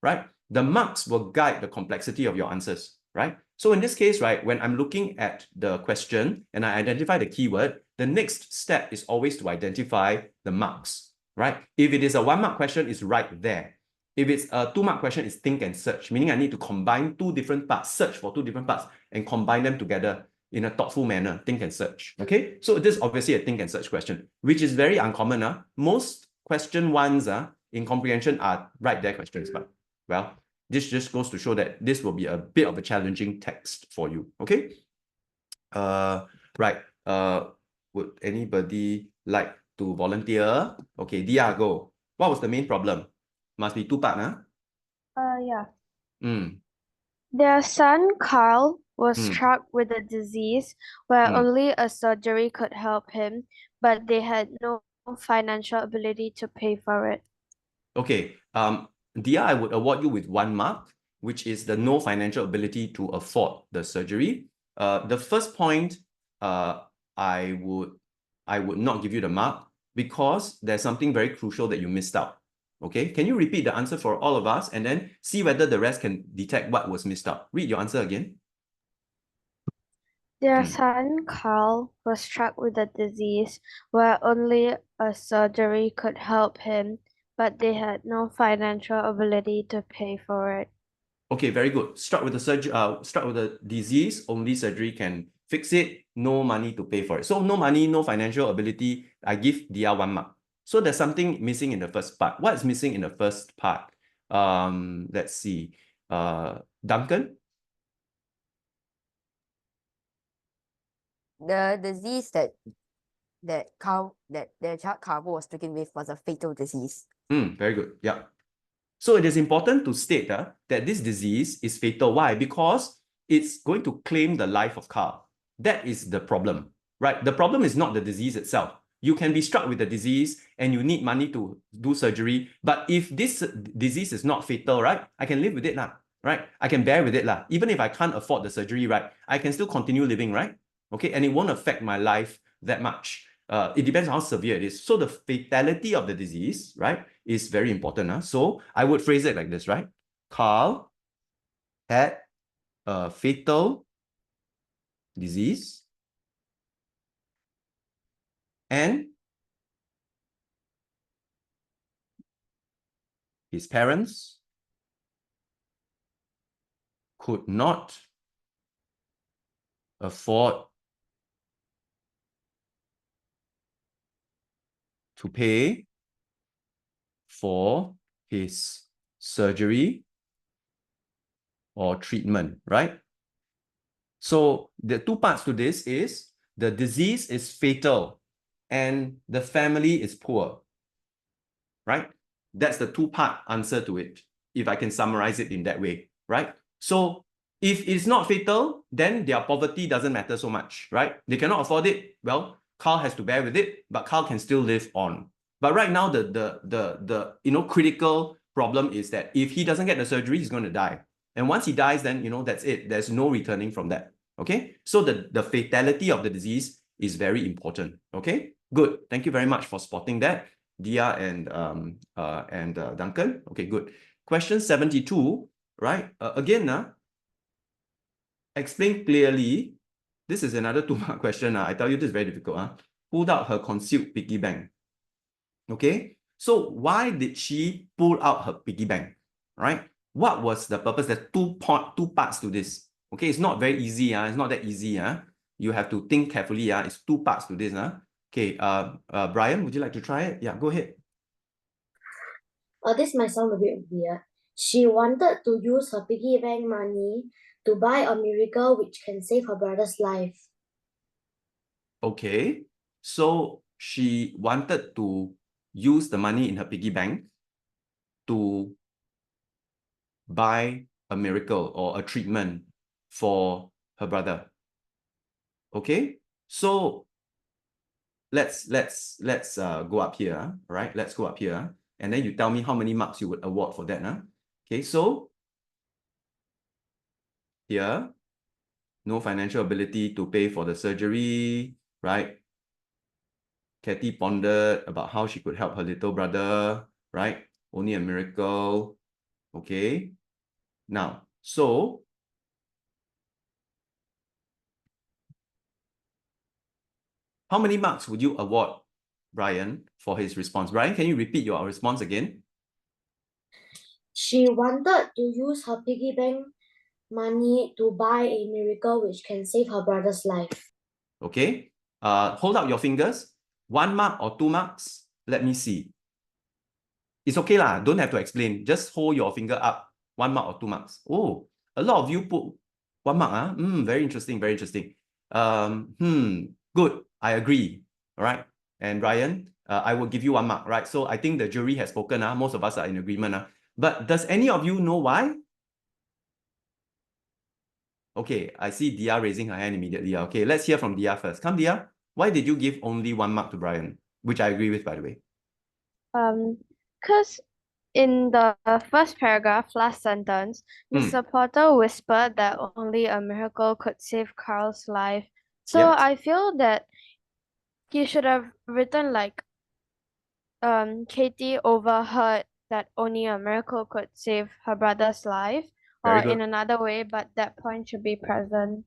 right? The marks will guide the complexity of your answers, right? So in this case, right, when I'm looking at the question and I identify the keyword, the next step is always to identify the marks, right? If it is a 1 mark question, it's right there. If it's a 2 mark question, it's think and search, meaning I need to combine 2 different parts, search for 2 different parts and combine them together in a thoughtful manner, think and search, okay? So this is obviously a think and search question, which is very uncommon. Most question ones in comprehension are right there questions, but well, this just goes to show that this will be a bit of a challenging text for you, okay? Right, would anybody like to volunteer? Okay, Dia, go. What was the main problem? Must be 2 part, Yeah. Mm. Their son Carl was Mm. struck with a disease where Mm. only a surgery could help him, but they had no financial ability to pay for it. Okay, Dia, I would award you with 1 mark, which is the no financial ability to afford the surgery. The first point, I would not give you the mark because there's something very crucial that you missed out. Okay, can you repeat the answer for all of us and then see whether the rest can detect what was missed out? Read your answer again. Their son Carl was struck with a disease where only a surgery could help him, but they had no financial ability to pay for it. Okay, very good. Struck with the disease, only surgery can fix it, no money to pay for it. So no money, no financial ability, I give Dia 1 mark. So there's something missing in the first part. What is missing in the first part? Let's see. Duncan? The disease that their child Carbo was stricken with was a fatal disease. Very good. Yeah. So it is important to state that this disease is fatal. Why? Because it's going to claim the life of Carl. That is the problem, right? The problem is not the disease itself. You can be struck with the disease and you need money to do surgery. But if this disease is not fatal, right? I can live with it, right? I can bear with it. Even if I can't afford the surgery, right? I can still continue living, right? Okay, and it won't affect my life that much. It depends on how severe it is. So the fatality of the disease, right, is very important. So I would phrase it like this, right? Carl had a fatal disease and his parents could not afford to pay for his surgery or treatment, right? So the 2 parts to this is the disease is fatal and the family is poor, right? That's the 2-part answer to it, if I can summarize it in that way, right? So if it's not fatal, then their poverty doesn't matter so much, right? They cannot afford it. Well, Carl has to bear with it, but Carl can still live on. But right now, the critical problem is that if he doesn't get the surgery, he's going to die. And once he dies, then that's it. There's no returning from that. Okay, so the fatality of the disease is very important. Okay, good. Thank you very much for spotting that, Dia and Duncan. Okay, good. Question 72, right? Again, explain clearly. This is another 2-mark question. I tell you, this is very difficult. Pulled out her concealed piggy bank. Okay, so why did she pull out her piggy bank? Right? What was the purpose? There's 2 parts to this. Okay, it's not very easy. It's not that easy. You have to think carefully. It's 2 parts to this. Okay, Brian, would you like to try it? Yeah, go ahead. This might sound a bit weird. She wanted to use her piggy bank money to buy a miracle which can save her brother's life. Okay, so she wanted to use the money in her piggy bank to buy a miracle or a treatment for her brother. Okay, so let's go up here, right? Let's go up here And then you tell me how many marks you would award for that. Huh? Okay, so here, no financial ability to pay for the surgery, right? Kathy pondered about how she could help her little brother, right? Only a miracle. Okay. Now, so how many marks would you award Brian for his response? Brian, can you repeat your response again? She wanted to use her piggy bank money to buy a miracle which can save her brother's life. Okay. Hold out your fingers. 1 mark or 2 marks? Let me see. It's okay lah. Don't have to explain. Just hold your finger up. 1 mark or 2 marks. Oh, a lot of you put 1 mark. Huh? Very interesting. Very interesting. Good. I agree. All right. And Ryan, I will give you 1 mark. Right. So I think the jury has spoken. Most of us are in agreement. But does any of you know why? Okay, I see Dia raising her hand immediately. Okay, let's hear from Dia first. Come, Dia. Why did you give only 1 mark to Brian? Which I agree with, by the way. Because in the first paragraph, last sentence, Mr. Potter whispered that only a miracle could save Carl's life. So Yes. I feel that he should have written like, Katie overheard that only a miracle could save her brother's life, Very or good. in another way, but that point should be present.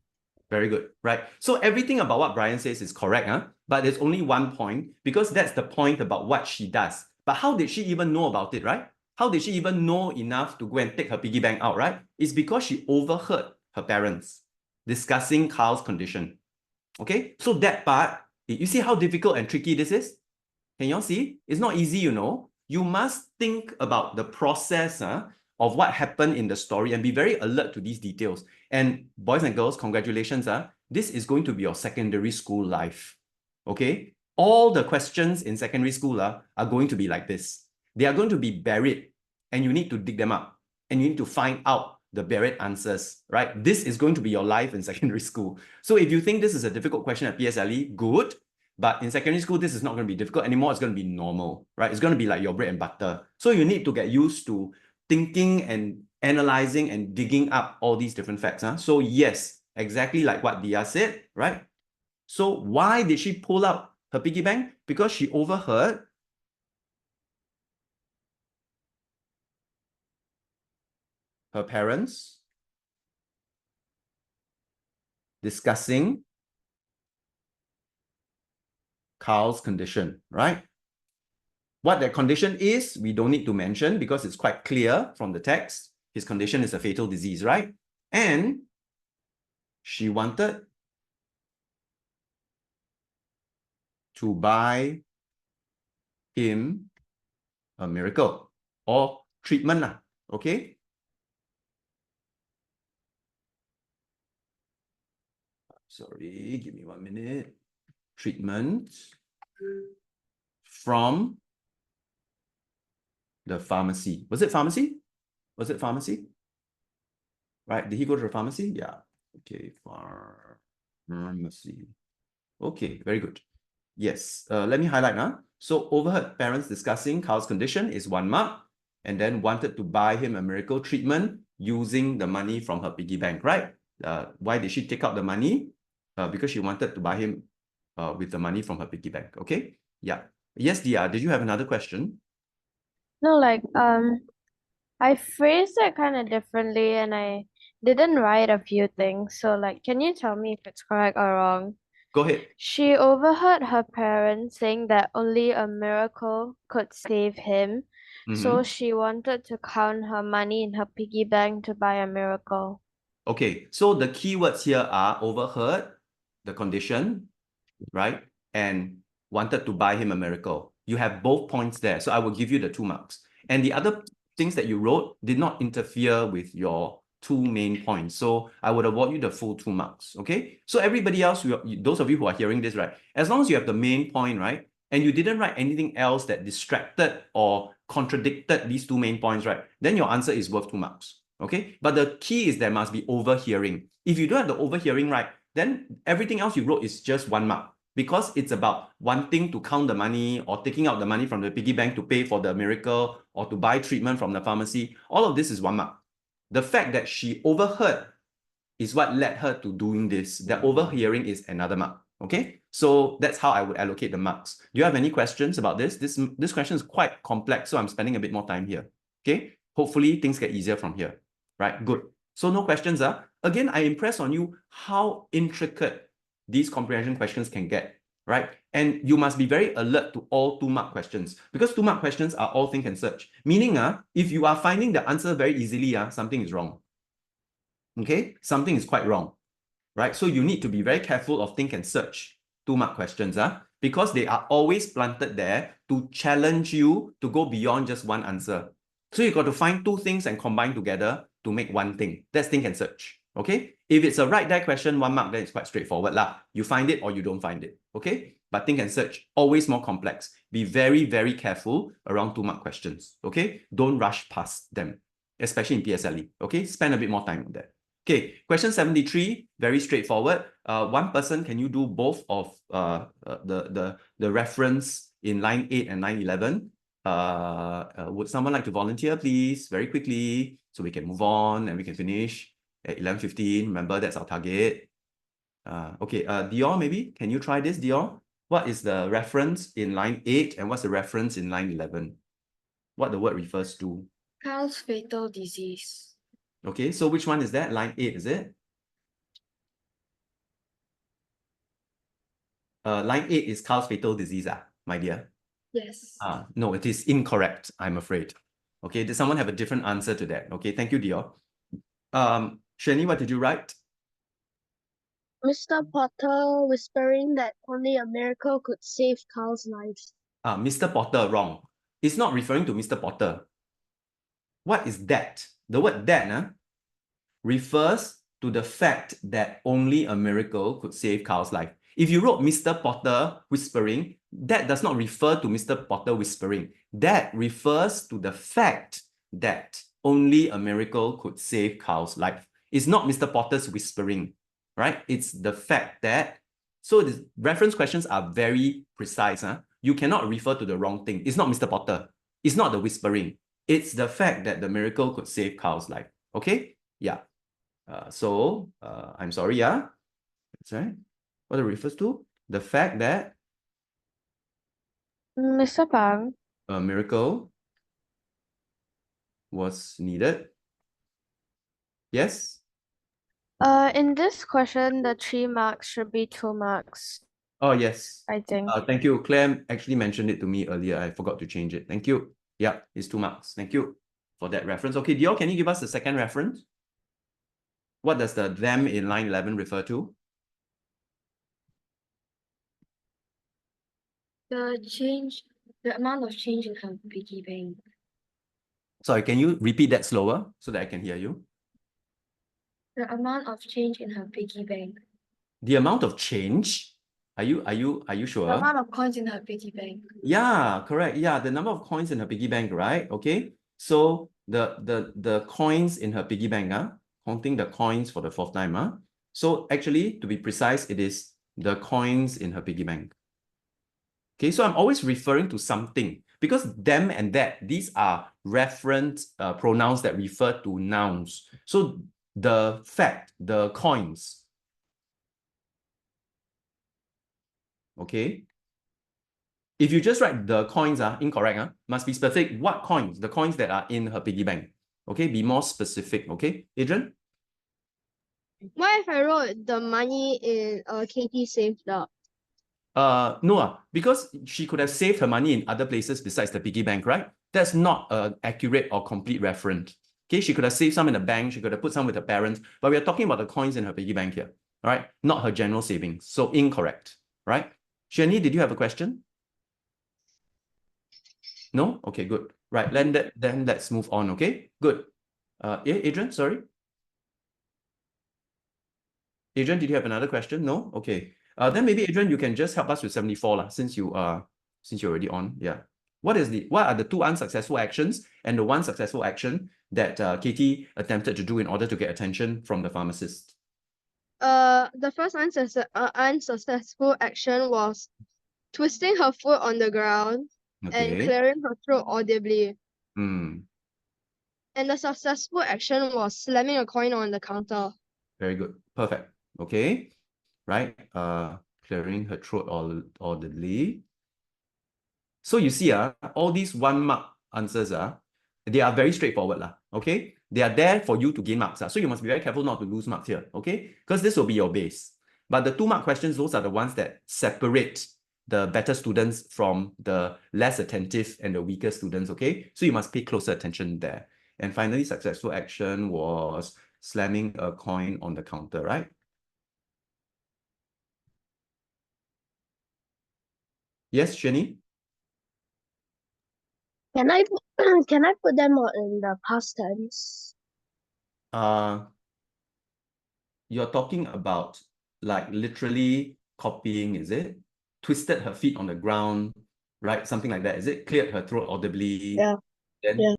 Very good, right? So everything about what Brian says is correct, but there's only 1 point because that's the point about what she does. But how did she even know about it, right? How did she even know enough to go and take her piggy bank out, right? It's because she overheard her parents discussing Carl's condition. Okay, so that part, you see how difficult and tricky this is? Can you all see? It's not easy, you know. You must think about the process of what happened in the story and be very alert to these details. And boys and girls, congratulations. This is going to be your secondary school life. Okay? All the questions in secondary school are going to be like this. They are going to be buried and you need to dig them up and you need to find out the buried answers, right? This is going to be your life in secondary school. So if you think this is a difficult question at PSLE, good. But in secondary school, this is not going to be difficult anymore. It's going to be normal, right? It's going to be like your bread and butter. So you need to get used to thinking and analyzing and digging up all these different facts. So yes, exactly like what Dia said, right? So why did she pull out her piggy bank? Because she overheard her parents discussing Carl's condition, right? What that condition is, we don't need to mention because it's quite clear from the text. His condition is a fatal disease, right? And she wanted to buy him a miracle or treatment, okay? Sorry, give me 1 minute. Treatment from the pharmacy. Was it pharmacy? Was it pharmacy? Right, did he go to the pharmacy? Yeah, okay, pharmacy. Okay, very good. Yes, let me highlight now. So overheard parents discussing Carl's condition is 1 mark, and then wanted to buy him a miracle treatment using the money from her piggy bank, right? Why did she take out the money? Because she wanted to buy him with the money from her piggy bank, okay? Yeah. Yes, Dia, did you have another question? No, like, I phrased it kind of differently and I didn't write a few things. So, like, can you tell me if it's correct or wrong? Go ahead. She overheard her parents saying that only a miracle could save him. So she wanted to count her money in her piggy bank to buy a miracle. Okay, so the keywords here are overheard, the condition, right? And wanted to buy him a miracle. You have both points there. So I will give you the 2 marks. And the other things that you wrote did not interfere with your 2 main points. So I would award you the full 2 marks. Okay. So everybody else, those of you who are hearing this, right? As long as you have the main point, right? And you didn't write anything else that distracted or contradicted these 2 main points, right? Then your answer is worth 2 marks. Okay. But the key is there must be overhearing. If you don't have the overhearing, right, then everything else you wrote is just 1 mark. because it's about wanting to count the money or taking out the money from the piggy bank to pay for the miracle or to buy treatment from the pharmacy. All of this is 1 mark. The fact that she overheard is what led her to doing this. The overhearing is another mark. Okay, so that's how I would allocate the marks. Do you have any questions about this? This question is quite complex, so I'm spending a bit more time here. Okay, hopefully things get easier from here. Right, good. So no questions. Again, I impress on you how intricate these comprehension questions can get. Right, and you must be very alert to all 2-mark questions, because 2-mark questions are all think and search. Meaning, if you are finding the answer very easily, something is wrong. Okay, something is quite wrong. Right? So you need to be very careful of think and search 2-mark questions, because they are always planted there to challenge you to go beyond just one answer. So you got to find 2 things and combine together to make one thing. That's think and search. Okay? If it's a right die question, 1 mark, then it's quite straightforward lah. You find it or you don't find it. Okay? But think and search, always more complex. Be very, very careful around 2-mark questions. Okay? Don't rush past them, especially in PSLE. Okay? Spend a bit more time on that. Okay, question 73, very straightforward. One person, can you do both of the reference in line 8 and line 11? Would someone like to volunteer, please, very quickly, so we can move on and we can finish at 11:15. Remember, that's our target. Okay, Dior, maybe, can you try this, Dior? What is the reference in line 8 and what's the reference in line 11? What the word refers to? Carl's fatal disease. Okay, so which one is that? Line 8, is it? Line 8 is Carl's fatal disease, my dear. Yes. No, it is incorrect, I'm afraid. Okay, did someone have a different answer to that? Okay, thank you, Dior. Shani, what did you write? Mr. Potter whispering that only a miracle could save Carl's life. Mr. Potter, wrong. It's not referring to Mr. Potter. What is that? The word that refers to the fact that only a miracle could save Carl's life. If you wrote Mr. Potter whispering, that does not refer to Mr. Potter whispering. That refers to the fact that only a miracle could save Carl's life. It's not Mr. Potter's whispering, right? It's the fact that, so the reference questions are very precise. You cannot refer to the wrong thing. It's not Mr. Potter. It's not the whispering. It's the fact that the miracle could save Carl's life. Okay? Yeah. I'm sorry, That's right. What it refers to? The fact that Mr. Pang, a miracle was needed. Yes? in this question, the 3 marks should be 2 marks, Oh, yes. I think. Thank you. Claire actually mentioned it to me earlier. I forgot to change it. Thank you. Yeah, it's 2 marks. Thank you for that reference. Okay, Dior, can you give us the second reference? What does the them in line 11 refer to? The amount of change in her piggy bank. Sorry, can you repeat that slower so that I can hear you? The amount of change in her piggy bank. The amount of change? Are you sure? The amount of coins in her piggy bank. Yeah, correct. Yeah, the number of coins in her piggy bank, right? Okay. So the coins in her piggy bank, counting the coins for the 4th time. So actually, to be precise, it is the coins in her piggy bank. Okay, so I'm always referring to something because them and that, these are reference pronouns that refer to nouns. So the fact, the coins. Okay. If you just write the coins are incorrect, must be specific. What coins? The coins that are in her piggy bank. Okay, be more specific. Okay, Adrian? What if I wrote the money in Katie saved up? No, because she could have saved her money in other places besides the piggy bank, right? That's not an accurate or complete reference. Okay, she could have saved some in the bank, she could have put some with her parents, but we are talking about the coins in her piggy bank here, all right? Not her general savings, so incorrect, right? Shani, did you have a question? No? Okay, good. Right, then let's move on, okay? Good. Yeah, Adrian, sorry? Adrian, did you have another question? No? Okay. Then maybe Adrian, you can just help us with 74 since you're already on. Yeah. What are the 2 unsuccessful actions and the 1 successful action that Katie attempted to do in order to get attention from the pharmacist? The first unsuccessful action was twisting her foot on the ground and Okay. clearing her throat audibly. Hmm. And the successful action was slamming a coin on the counter. Very good. Perfect. Okay. Right. Clearing her throat audibly. So you see, all these 1 mark answers, they are very straightforward. Okay? They are there for you to gain marks. So you must be very careful not to lose marks here. Okay? Because this will be your base. But the 2 mark questions, those are the ones that separate the better students from the less attentive and the weaker students. Okay? So you must pay closer attention there. And finally, successful action was slamming a coin on the counter, right? Yes, Shani? Can I can I put them all in the past tense? You're talking about like literally copying, is it? Twisted her feet on the ground, right? Something like that. Is it? Cleared her throat audibly. Yeah. Then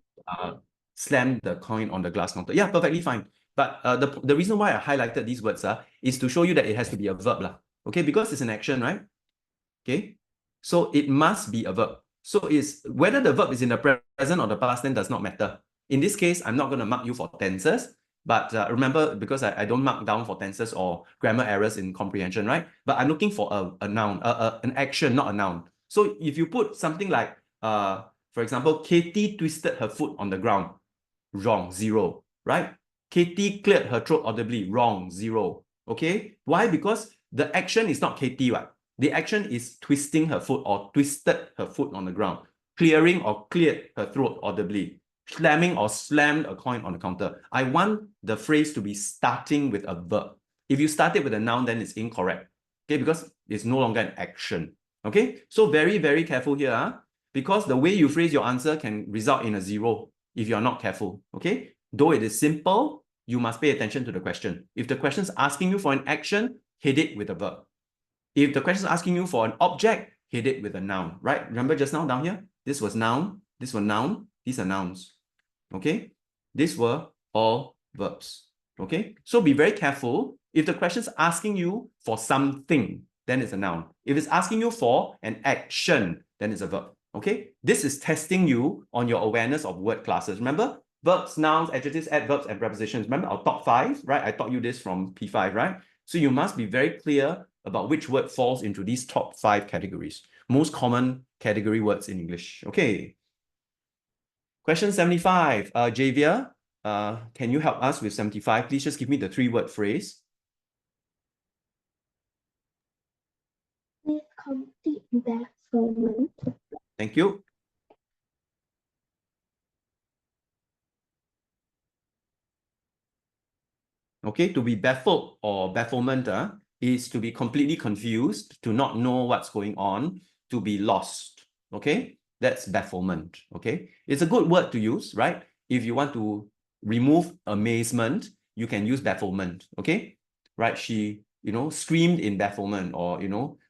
slammed the coin on the glass counter. Yeah, perfectly fine. But the reason why I highlighted these words is to show you that it has to be a verb. Okay, because it's an action, right? Okay. So it must be a verb. So it's whether the verb is in the present or the past tense does not matter. In this case, I'm not going to mark you for tenses. But remember, because I don't mark down for tenses or grammar errors in comprehension, right? But I'm looking for a noun, an action, not a noun. So if you put something like, for example, Katie twisted her foot on the ground, wrong, 0, right? Katie cleared her throat audibly, wrong, 0. Okay? Why? Because the action is not Katie, right? The action is twisting her foot or twisted her foot on the ground, clearing or cleared her throat audibly, slamming or slammed a coin on the counter. I want the phrase to be starting with a verb. If you start it with a noun, then it's incorrect. Okay, because it's no longer an action. Okay, so very, very careful here, because the way you phrase your answer can result in a 0 if you're not careful. Okay, though it is simple, you must pay attention to the question. If the question is asking you for an action, hit it with a verb. If the question is asking you for an object, hit it with a noun, right? Remember just now down here? This was noun, this was noun, these are nouns. Okay? These were all verbs. Okay? So be very careful. If the question is asking you for something, then it's a noun. If it's asking you for an action, then it's a verb. Okay? This is testing you on your awareness of word classes. Remember? Verbs, nouns, adjectives, adverbs, and prepositions. Remember our top 5, right? I taught you this from P5, right? So you must be very clear about which word falls into these top 5 categories. Most common category words in English. Okay. Question 75. Javier, can you help us with 75? Please just give me the 3-word phrase. Please complete that segment. Thank you. Okay, to be baffled or bafflement is to be completely confused, to not know what's going on, to be lost. Okay, that's bafflement. Okay, it's a good word to use, right? If you want to remove amazement, you can use bafflement. Okay, right? She, screamed in bafflement, or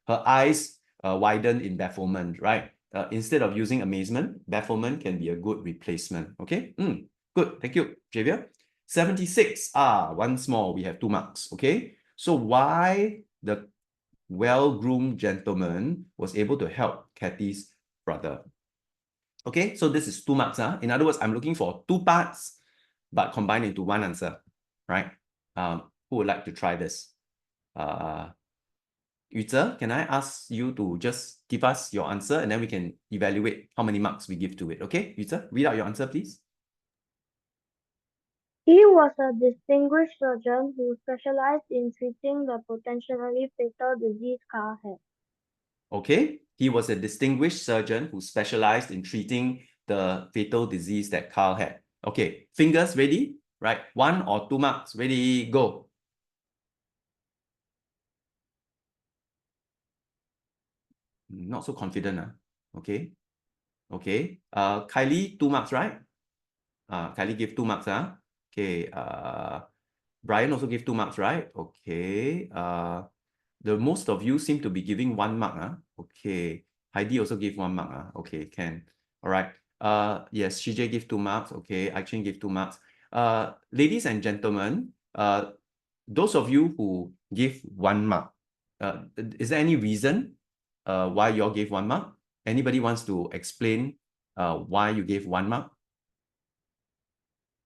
her eyes widened in bafflement, right? Instead of using amazement, bafflement can be a good replacement. Okay, good. Thank you, Javier. 76, once more, we have 2 marks, okay? So why the well-groomed gentleman was able to help Kathy's brother? Okay, so this is 2 marks. In other words, I'm looking for 2 parts, but combined into 1 answer, right? Who would like to try this? Yuzhe, can I ask you to just give us your answer, and then we can evaluate how many marks we give to it, okay? Yuzhe, read out your answer, please. He was a distinguished surgeon who specialized in treating the potentially fatal disease Carl had. Okay, he was a distinguished surgeon who specialized in treating the fatal disease that Carl had. Okay, fingers ready? Right, 1 or 2 marks, ready, go. Not so confident, okay. Okay, Kylie, 2 marks, right? Kylie give 2 marks, Okay, Brian also give 2 marks, right? Okay, the most of you seem to be giving 1 mark, Okay, Heidi also give 1 mark, Okay, can. All right, yes, CJ give 2 marks, okay, Aichin give 2 marks. Ladies and gentlemen, those of you who give 1 mark, is there any reason why you all gave 1 mark? Anybody wants to explain why you gave 1 mark?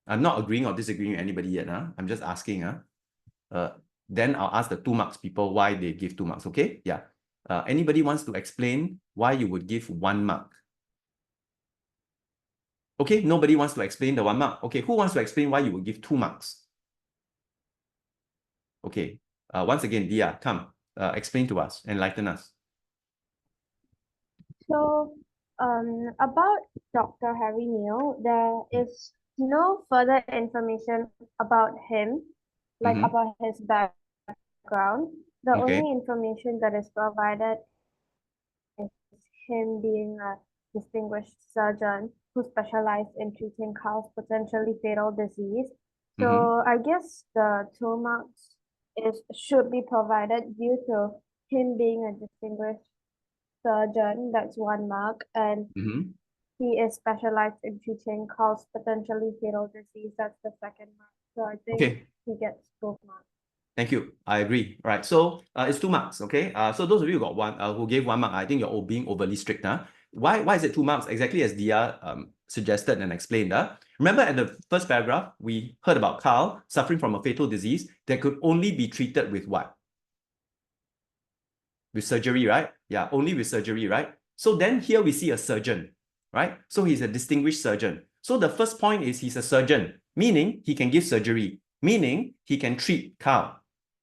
I'm not agreeing or disagreeing with anybody yet. I'm just asking. Then I'll ask the 2 marks people why they give 2 marks, okay? Yeah. Anybody wants to explain why you would give 1 mark? Okay, nobody wants to explain the 1 mark. Okay, who wants to explain why you would give 2 marks? Okay, once again, Dia, come, explain to us, enlighten us. So, about Dr. Harry Neal, there is no further information about him, like about his background. The only information that is provided is him being a distinguished surgeon who specialized in treating Carl's potentially fatal disease. So I guess the 2 marks should be provided due to him being a distinguished surgeon. That's 1 mark, and he is specialized in treating Carl's potentially fatal disease. That's the 2nd mark. So I think he gets both marks. Thank you. I agree. Right. So it's 2 marks. Okay. So those of you who got 1, who gave 1 mark, I think you're all being overly strict. Why is it 2 marks? Exactly as Dia suggested and explained. Remember at the first paragraph, we heard about Carl suffering from a fatal disease that could only be treated with what? With surgery, right? Yeah, only with surgery, right? So then here we see a surgeon, right? So he's a distinguished surgeon. So the first point is he's a surgeon, meaning he can give surgery, meaning he can treat Carl.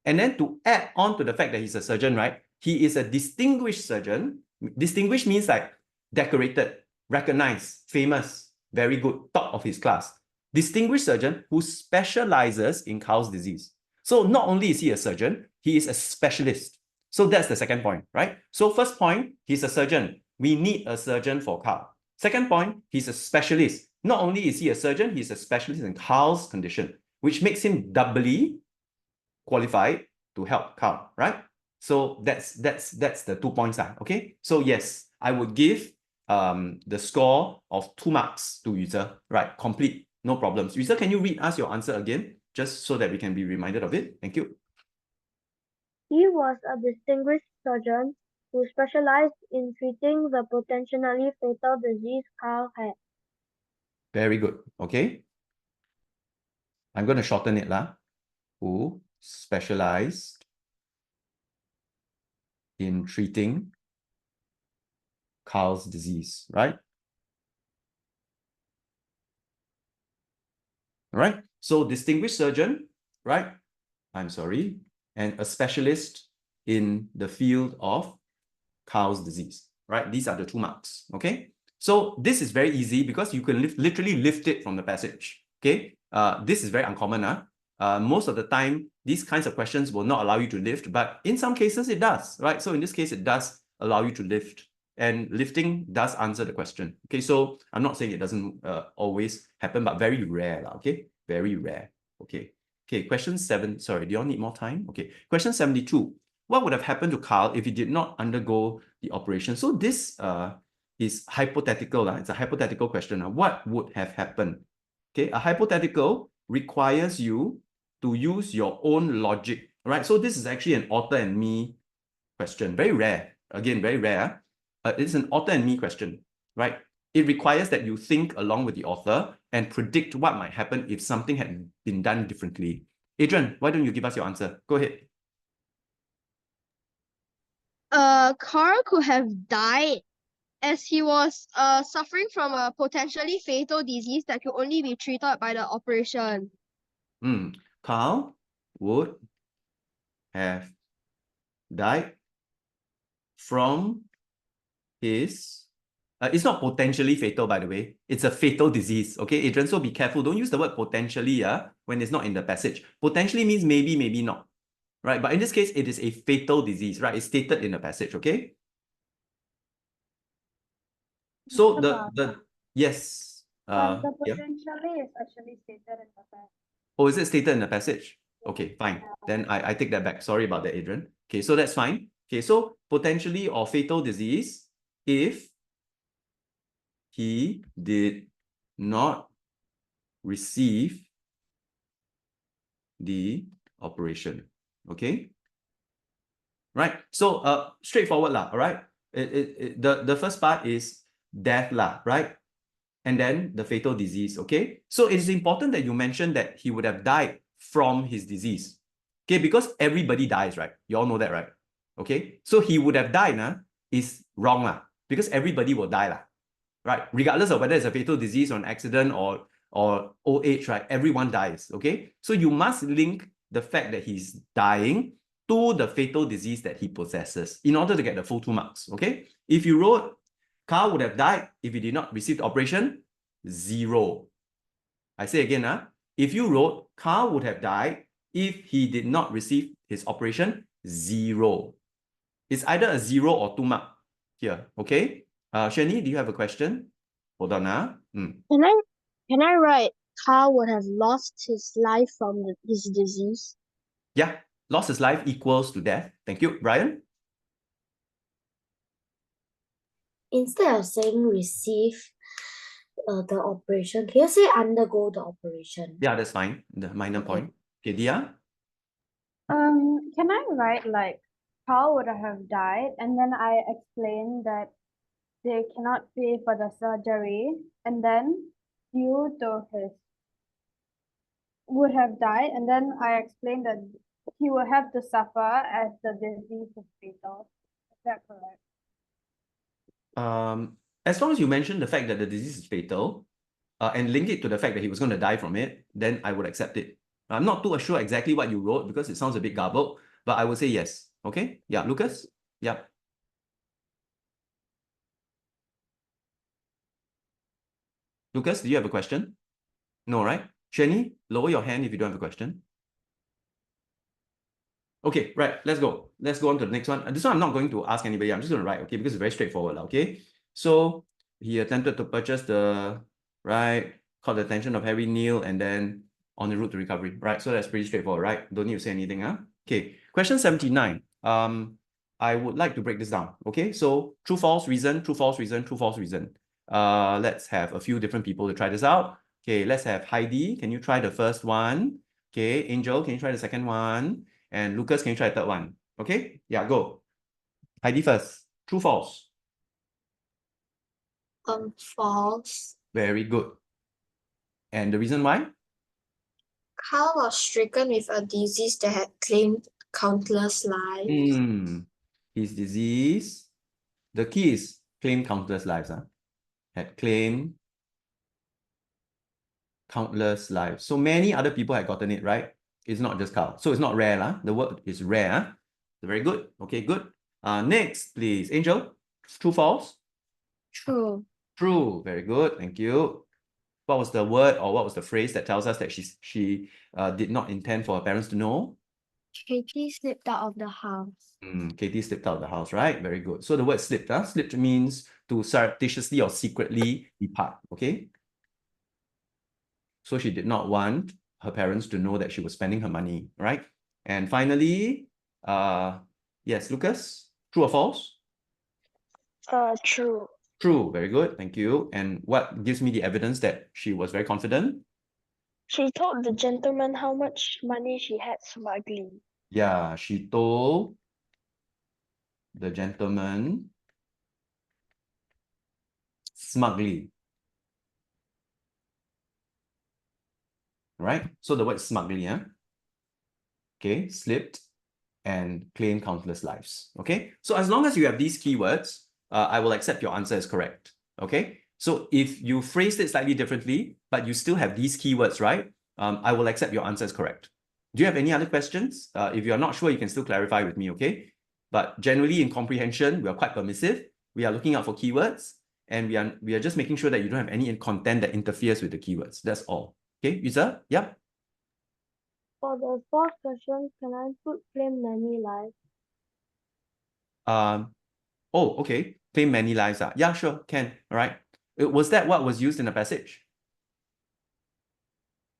And then to add on to the fact that he's a surgeon, right? He is a distinguished surgeon. Distinguished means like decorated, recognized, famous, very good, top of his class. Distinguished surgeon who specializes in Carl's disease. So not only is he a surgeon, he is a specialist. So that's the second point, right? So first point, he's a surgeon. We need a surgeon for Carl. Second point, he's a specialist. Not only is he a surgeon, he's a specialist in Carl's condition, which makes him doubly qualified to help Carl, right? So that's the 2 points. Okay. So yes, I would give the score of 2 marks to user. Right, complete, no problems. User, can you read us your answer again, just so that we can be reminded of it? Thank you. He was a distinguished surgeon who specialized in treating the potentially fatal disease Carl had. Very good. Okay. I'm going to shorten it. Who specialized in treating Carl's disease, right? All right. So distinguished surgeon, right? I'm sorry. And a specialist in the field of Carl's disease, right? These are the 2 marks, okay? So this is very easy because you can literally lift it from the passage, okay? This is very uncommon. Most of the time, these kinds of questions will not allow you to lift, but in some cases it does, right? So in this case, it does allow you to lift, and lifting does answer the question. Okay, so I'm not saying it doesn't always happen, but very rare, okay? Very rare, okay? Okay, question 7, sorry, do you all need more time? Okay, question 72. What would have happened to Carl if he did not undergo the operation? So this is hypothetical. It's a hypothetical question. What would have happened? Okay, a hypothetical requires you to use your own logic, right? So this is actually an author and me question. Very rare. Again, very rare. It's an author and me question, right? It requires that you think along with the author and predict what might happen if something had been done differently. Adrian, why don't you give us your answer? Go ahead. Carl could have died as he was suffering from a potentially fatal disease that could only be treated by the operation. Carl would have died from his... it's not potentially fatal, by the way. It's a fatal disease. Okay, Adrian, so be careful. Don't use the word potentially when it's not in the passage. Potentially means maybe, maybe not. Right, but in this case, it is a fatal disease, right? It's stated in the passage, okay? So yes. The potentially is actually stated in the passage. Oh, is it stated in the passage? Okay, fine. Then I take that back. Sorry about that, Adrian. Okay, so that's fine. Okay, so potentially or fatal disease if he did not receive the operation. Okay? Right? So straightforward lah, all right? The first part is death lah, right? And then the fatal disease, okay? So it is important that you mention that he would have died from his disease. Okay, because everybody dies, right? You all know that, right? Okay, so he would have died is wrong lah, because everybody will die lah, right? Regardless of whether it's a fatal disease or an accident or old age, right? Everyone dies, okay? So you must link the fact that he's dying to the fatal disease that he possesses in order to get the full 2 marks, okay? If you wrote, Carl would have died if he did not receive the operation, 0. I say again, if you wrote, Carl would have died if he did not receive his operation, 0. It's either a 0 or 2 mark here, okay? Shani, do you have a question? Hold on. Can I write Carl would have lost his life from his disease? Yeah, lost his life equals to death. Thank you. Brian? Instead of saying receive the operation, can you say undergo the operation? Yeah, that's fine. The minor point. Okay, Dia? Can I write like Carl would have died, and then I explain that they cannot pay for the surgery, and then due to his would have died, and then I explained that he will have to suffer as the disease is fatal. Is that correct? As long as you mention the fact that the disease is fatal, and link it to the fact that he was going to die from it, then I would accept it. I'm not too sure exactly what you wrote because it sounds a bit garbled, but I would say yes. Okay? Yeah, Lucas? Yeah. Lucas, do you have a question? No, right? Shani, lower your hand if you don't have a question. Okay, right, let's go. Let's go on to the next one. This one I'm not going to ask anybody. I'm just going to write, okay, because it's very straightforward, okay? So he attempted to purchase the, right, caught the attention of Harry Neal and then on the route to recovery, right? So that's pretty straightforward, right? Don't need to say anything, huh? Okay, question 79. I would like to break this down, okay? So true, false, reason, true, false, reason, true, false, reason. Let's have a few different people to try this out. Okay, let's have Heidi. Can you try the first one? Okay, Angel, can you try the second one? And Lucas, can you try the third one? Okay, yeah, go. Heidi first. True, false? False. Very good. And the reason why? Carl was stricken with a disease that had claimed countless lives. His disease, the key is claimed countless lives. Had claimed countless lives. So many other people had gotten it, right? It's not just Carl. So it's not rare. The word is rare. So very good. Okay, good. Next, please. Angel, true, false? True. True. Very good. Thank you. What was the word or what was the phrase that tells us that she did not intend for her parents to know? Katie slipped out of the house. Katie slipped out of the house, right? Very good. So the word slipped, slipped means to surreptitiously or secretly depart, okay? So she did not want her parents to know that she was spending her money, right? And finally, yes, Lucas, true or false? True. True, very good, thank you. And what gives me the evidence that she was very confident? She told the gentleman how much money she had smuggling. Yeah, she told the gentleman smugly. Right? So the word smugly, okay, slipped and claimed countless lives. Okay? So as long as you have these keywords, I will accept your answer is correct. Okay? So if you phrased it slightly differently, but you still have these keywords, right? I will accept your answer is correct. Do you have any other questions? If you're not sure, you can still clarify with me, okay? But generally in comprehension, we are quite permissive. We are looking out for keywords, and we are just making sure that you don't have any content that interferes with the keywords. That's all. Okay, user? Yep. For the fourth question, can I put claim many lives? Oh, okay. Claim many lives. Yeah, sure, can. All right. Was that what was used in the passage?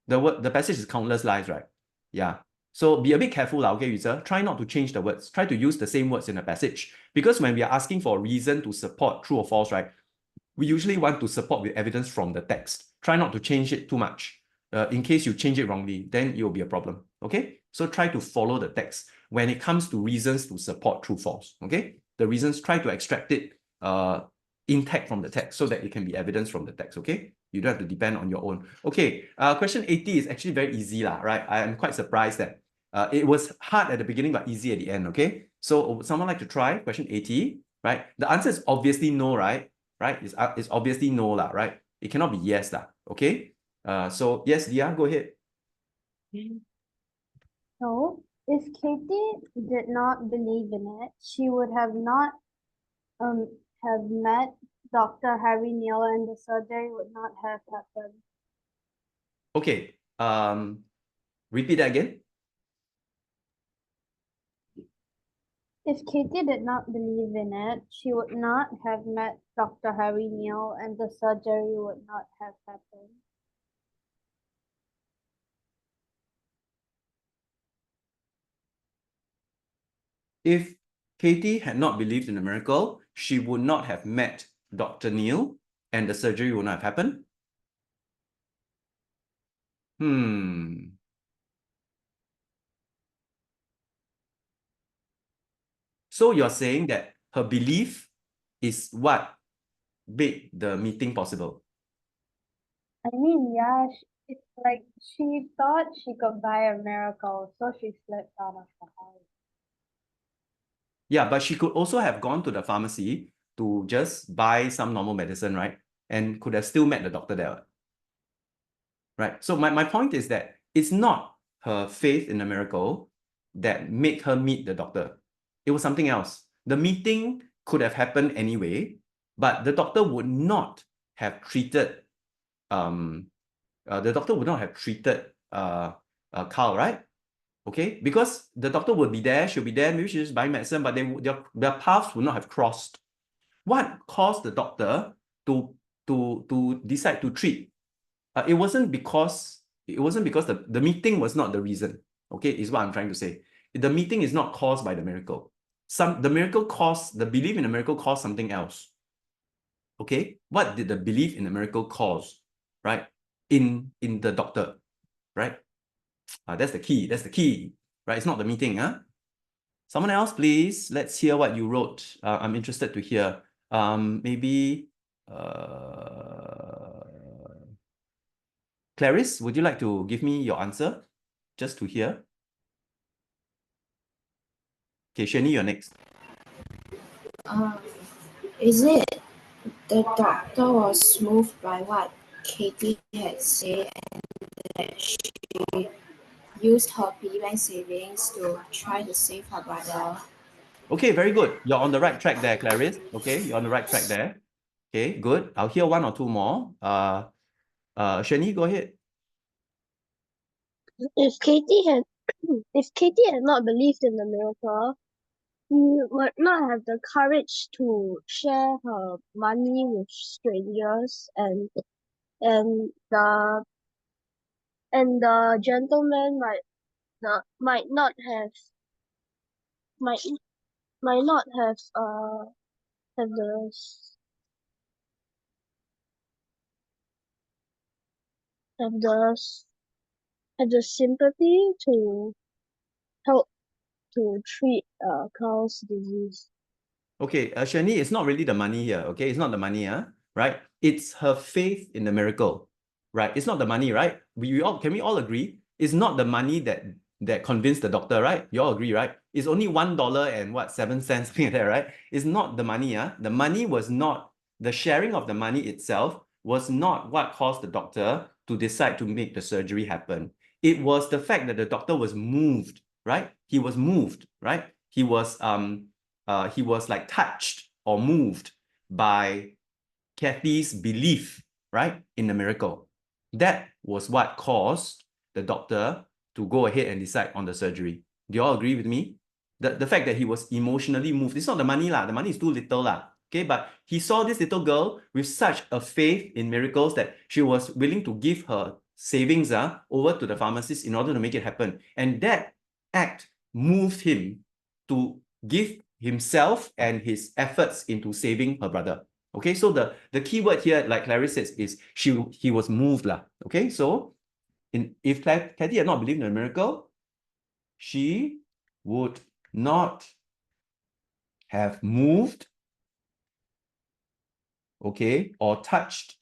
The passage is countless lives, right? Yeah. So be a bit careful, okay, user. Try not to change the words. Try to use the same words in the passage. Because when we are asking for a reason to support true or false, right, we usually want to support with evidence from the text. Try not to change it too much. In case you change it wrongly, then it will be a problem. Okay? So try to follow the text when it comes to reasons to support true false. Okay, the reasons, try to extract it intact from the text so that it can be evidence from the text. Okay, you don't have to depend on your own. Okay, question 80 is actually very easy lah, right? I am quite surprised that it was hard at the beginning but easy at the end. Okay, so would someone like to try question 80? Right, the answer is obviously no, right? It's obviously no lah, right? It cannot be yes lah. Okay, so yes, Dia, go ahead. So, if Katie did not believe in it, she would have not have met Dr. Harry Neal, and the surgery would not have happened. Okay, repeat that again. If Katie did not believe in it, she would not have met Dr. Harry Neal, and the surgery would not have happened. If Katie had not believed in the miracle, she would not have met Dr. Neal, and the surgery would not have happened. So you're saying that her belief is what made the meeting possible? I mean, yeah, it's like she thought she could buy a miracle, so she slipped out of the house. Yeah, but she could also have gone to the pharmacy to just buy some normal medicine, right? And could have still met the doctor there. Right. So my point is that it's not her faith in the miracle that made her meet the doctor. It was something else. The meeting could have happened anyway, but the doctor would not have treated Carl, right? Okay, because the doctor would be there, she'll be there, maybe she's just buying medicine, but their paths would not have crossed. What caused the doctor to decide to treat? It wasn't because the meeting was not the reason. Okay, is what I'm trying to say. The meeting is not caused by the miracle. The belief in the miracle caused something else. Okay, what did the belief in the miracle cause? Right, in the doctor, right? That's the key. That's the key, right? It's not the meeting, huh? Someone else, please. Let's hear what you wrote. I'm interested to hear. Maybe Clarice, would you like to give me your answer just to hear? Okay, Shani, you're next. Is it the doctor was moved by what Katie had said and that she used her piggy bank savings to try to save her brother? Okay, very good. You're on the right track there, Clarice. Okay, you're on the right track there. Okay, good. I'll hear one or two more. Shani, go ahead. If Katie had not believed in the miracle, she would not have the courage to share her money with strangers, and the gentleman might not have have the sympathy to help to treat Carl's disease. Okay, Shani, it's not really the money here, okay? It's not the money, right? It's her faith in the miracle, right? It's not the money, right? Can we all agree? It's not the money that convinced the doctor, right? You all agree, right? It's only $1 and what, 7 cents, something like that, right? It's not the money, The money was not, the sharing of the money itself was not what caused the doctor to decide to make the surgery happen. It was the fact that the doctor was moved, right? He was moved, right? He was like touched or moved by Kathy's belief, right, in the miracle. That was what caused the doctor to go ahead and decide on the surgery. Do you all agree with me? The fact that he was emotionally moved, it's not the money lah. The money is too little lah. Okay, but he saw this little girl with such a faith in miracles that she was willing to give her savings over to the pharmacist in order to make it happen. And that act moved him to give himself and his efforts into saving her brother. Okay, so the key word here, like Clarice says, is he was moved lah. Okay, so if Kathy had not believed in a miracle, she would not have moved, okay, or touched,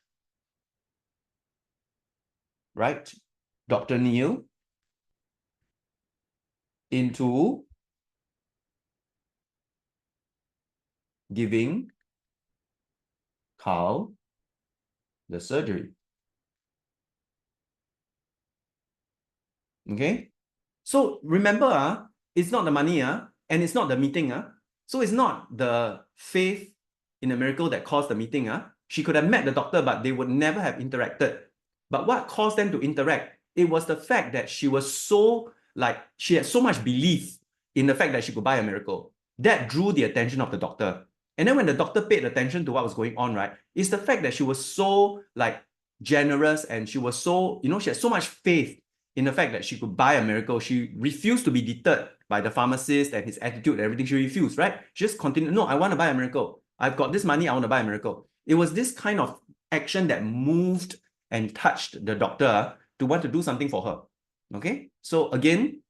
right, Dr. Neil into giving Carl the surgery. Okay? So remember, it's not the money, and it's not the meeting. So it's not the faith in a miracle that caused the meeting. She could have met the doctor, but they would never have interacted. But what caused them to interact? It was the fact that she was so, she had so much belief in the fact that she could buy a miracle. That drew the attention of the doctor. And then when the doctor paid attention to what was going on, right, it's the fact that she was so, generous, and she was so, she had so much faith in the fact that she could buy a miracle. She refused to be deterred by the pharmacist and his attitude and everything. She refused, right? She just continued, no, I want to buy a miracle. I've got this money, I want to buy a miracle. It was this kind of action that moved and touched the doctor to want to do something for her. Okay? So again,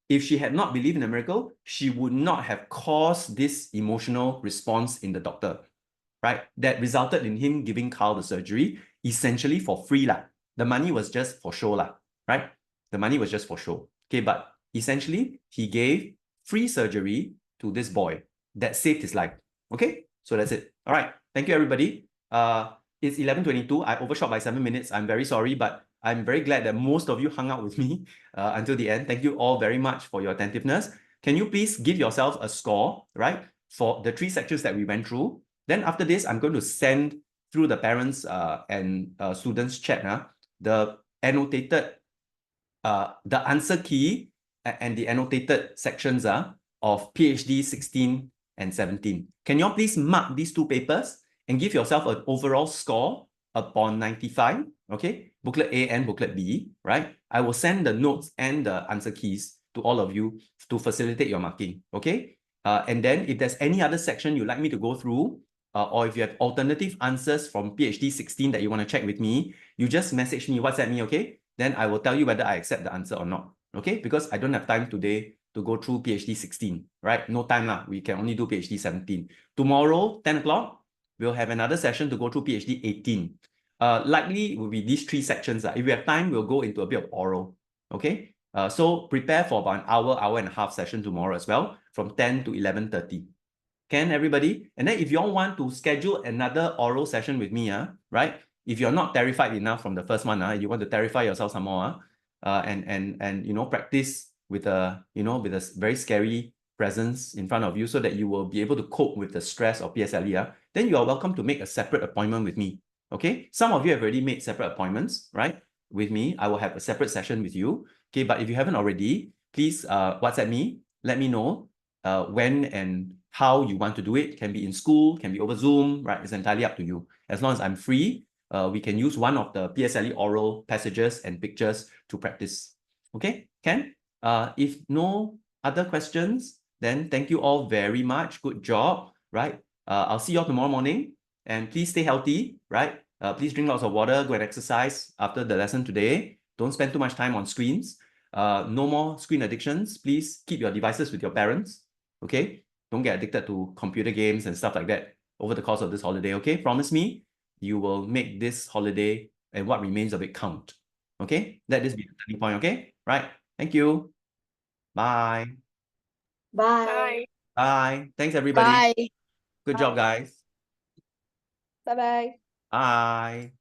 if she had not believed in a miracle, she would not have caused this emotional response in the doctor, right? That resulted in him giving Carl the surgery essentially for free. The money was just for show, right? The money was just for show. Okay, but essentially, he gave free surgery to this boy that saved his life. Okay, so that's it. All right, thank you, everybody. It's 11:22. I overshot by 7 minutes. I'm very sorry, but I'm very glad that most of you hung out with me until the end. Thank you all very much for your attentiveness. Can you please give yourself a score, right, for the 3 sections that we went through? Then after this, I'm going to send through the parents and students chat the annotated the answer key and the annotated sections of PhD 16 and 17. Can you all please mark these 2 papers and give yourself an overall score upon 95, okay? Booklet A and booklet B, right? I will send the notes and the answer keys to all of you to facilitate your marking, okay? And then if there's any other section you'd like me to go through, or if you have alternative answers from PhD 16 that you want to check with me, you just message me, WhatsApp me, okay? Then I will tell you whether I accept the answer or not, okay? Because I don't have time today to go through PhD 16, right? No time lah. We can only do PhD 17. Tomorrow, 10 o'clock, we'll have another session to go through PhD 18. Likely will be these 3 sections. If we have time, we'll go into a bit of oral, okay? So prepare for about an hour and a half session tomorrow as well, from 10 to 11:30. Can everybody? And then if you all want to schedule another oral session with me, right? If you're not terrified enough from the first one, you want to terrify yourself some more, and practice with a very scary presence in front of you so that you will be able to cope with the stress of PSLE, then you are welcome to make a separate appointment with me. Okay, some of you have already made separate appointments, right? With me, I will have a separate session with you. Okay, but if you haven't already, please WhatsApp me, let me know when and how you want to do it. Can be in school, can be over Zoom, right? It's entirely up to you. As long as I'm free, we can use one of the PSLE oral passages and pictures to practice. Okay, Ken? If no other questions, then thank you all very much. Good job, right? I'll see you all tomorrow morning. And please stay healthy, right? Please drink lots of water, go and exercise after the lesson today. Don't spend too much time on screens. No more screen addictions. Please keep your devices with your parents, okay? Don't get addicted to computer games and stuff like that over the course of this holiday, okay? Promise me you will make this holiday and what remains of it count, okay? Let this be the turning point, okay? Right, thank you. Bye. Bye. Bye. Thanks, everybody. Bye. Good job, guys. Bye-bye. Bye.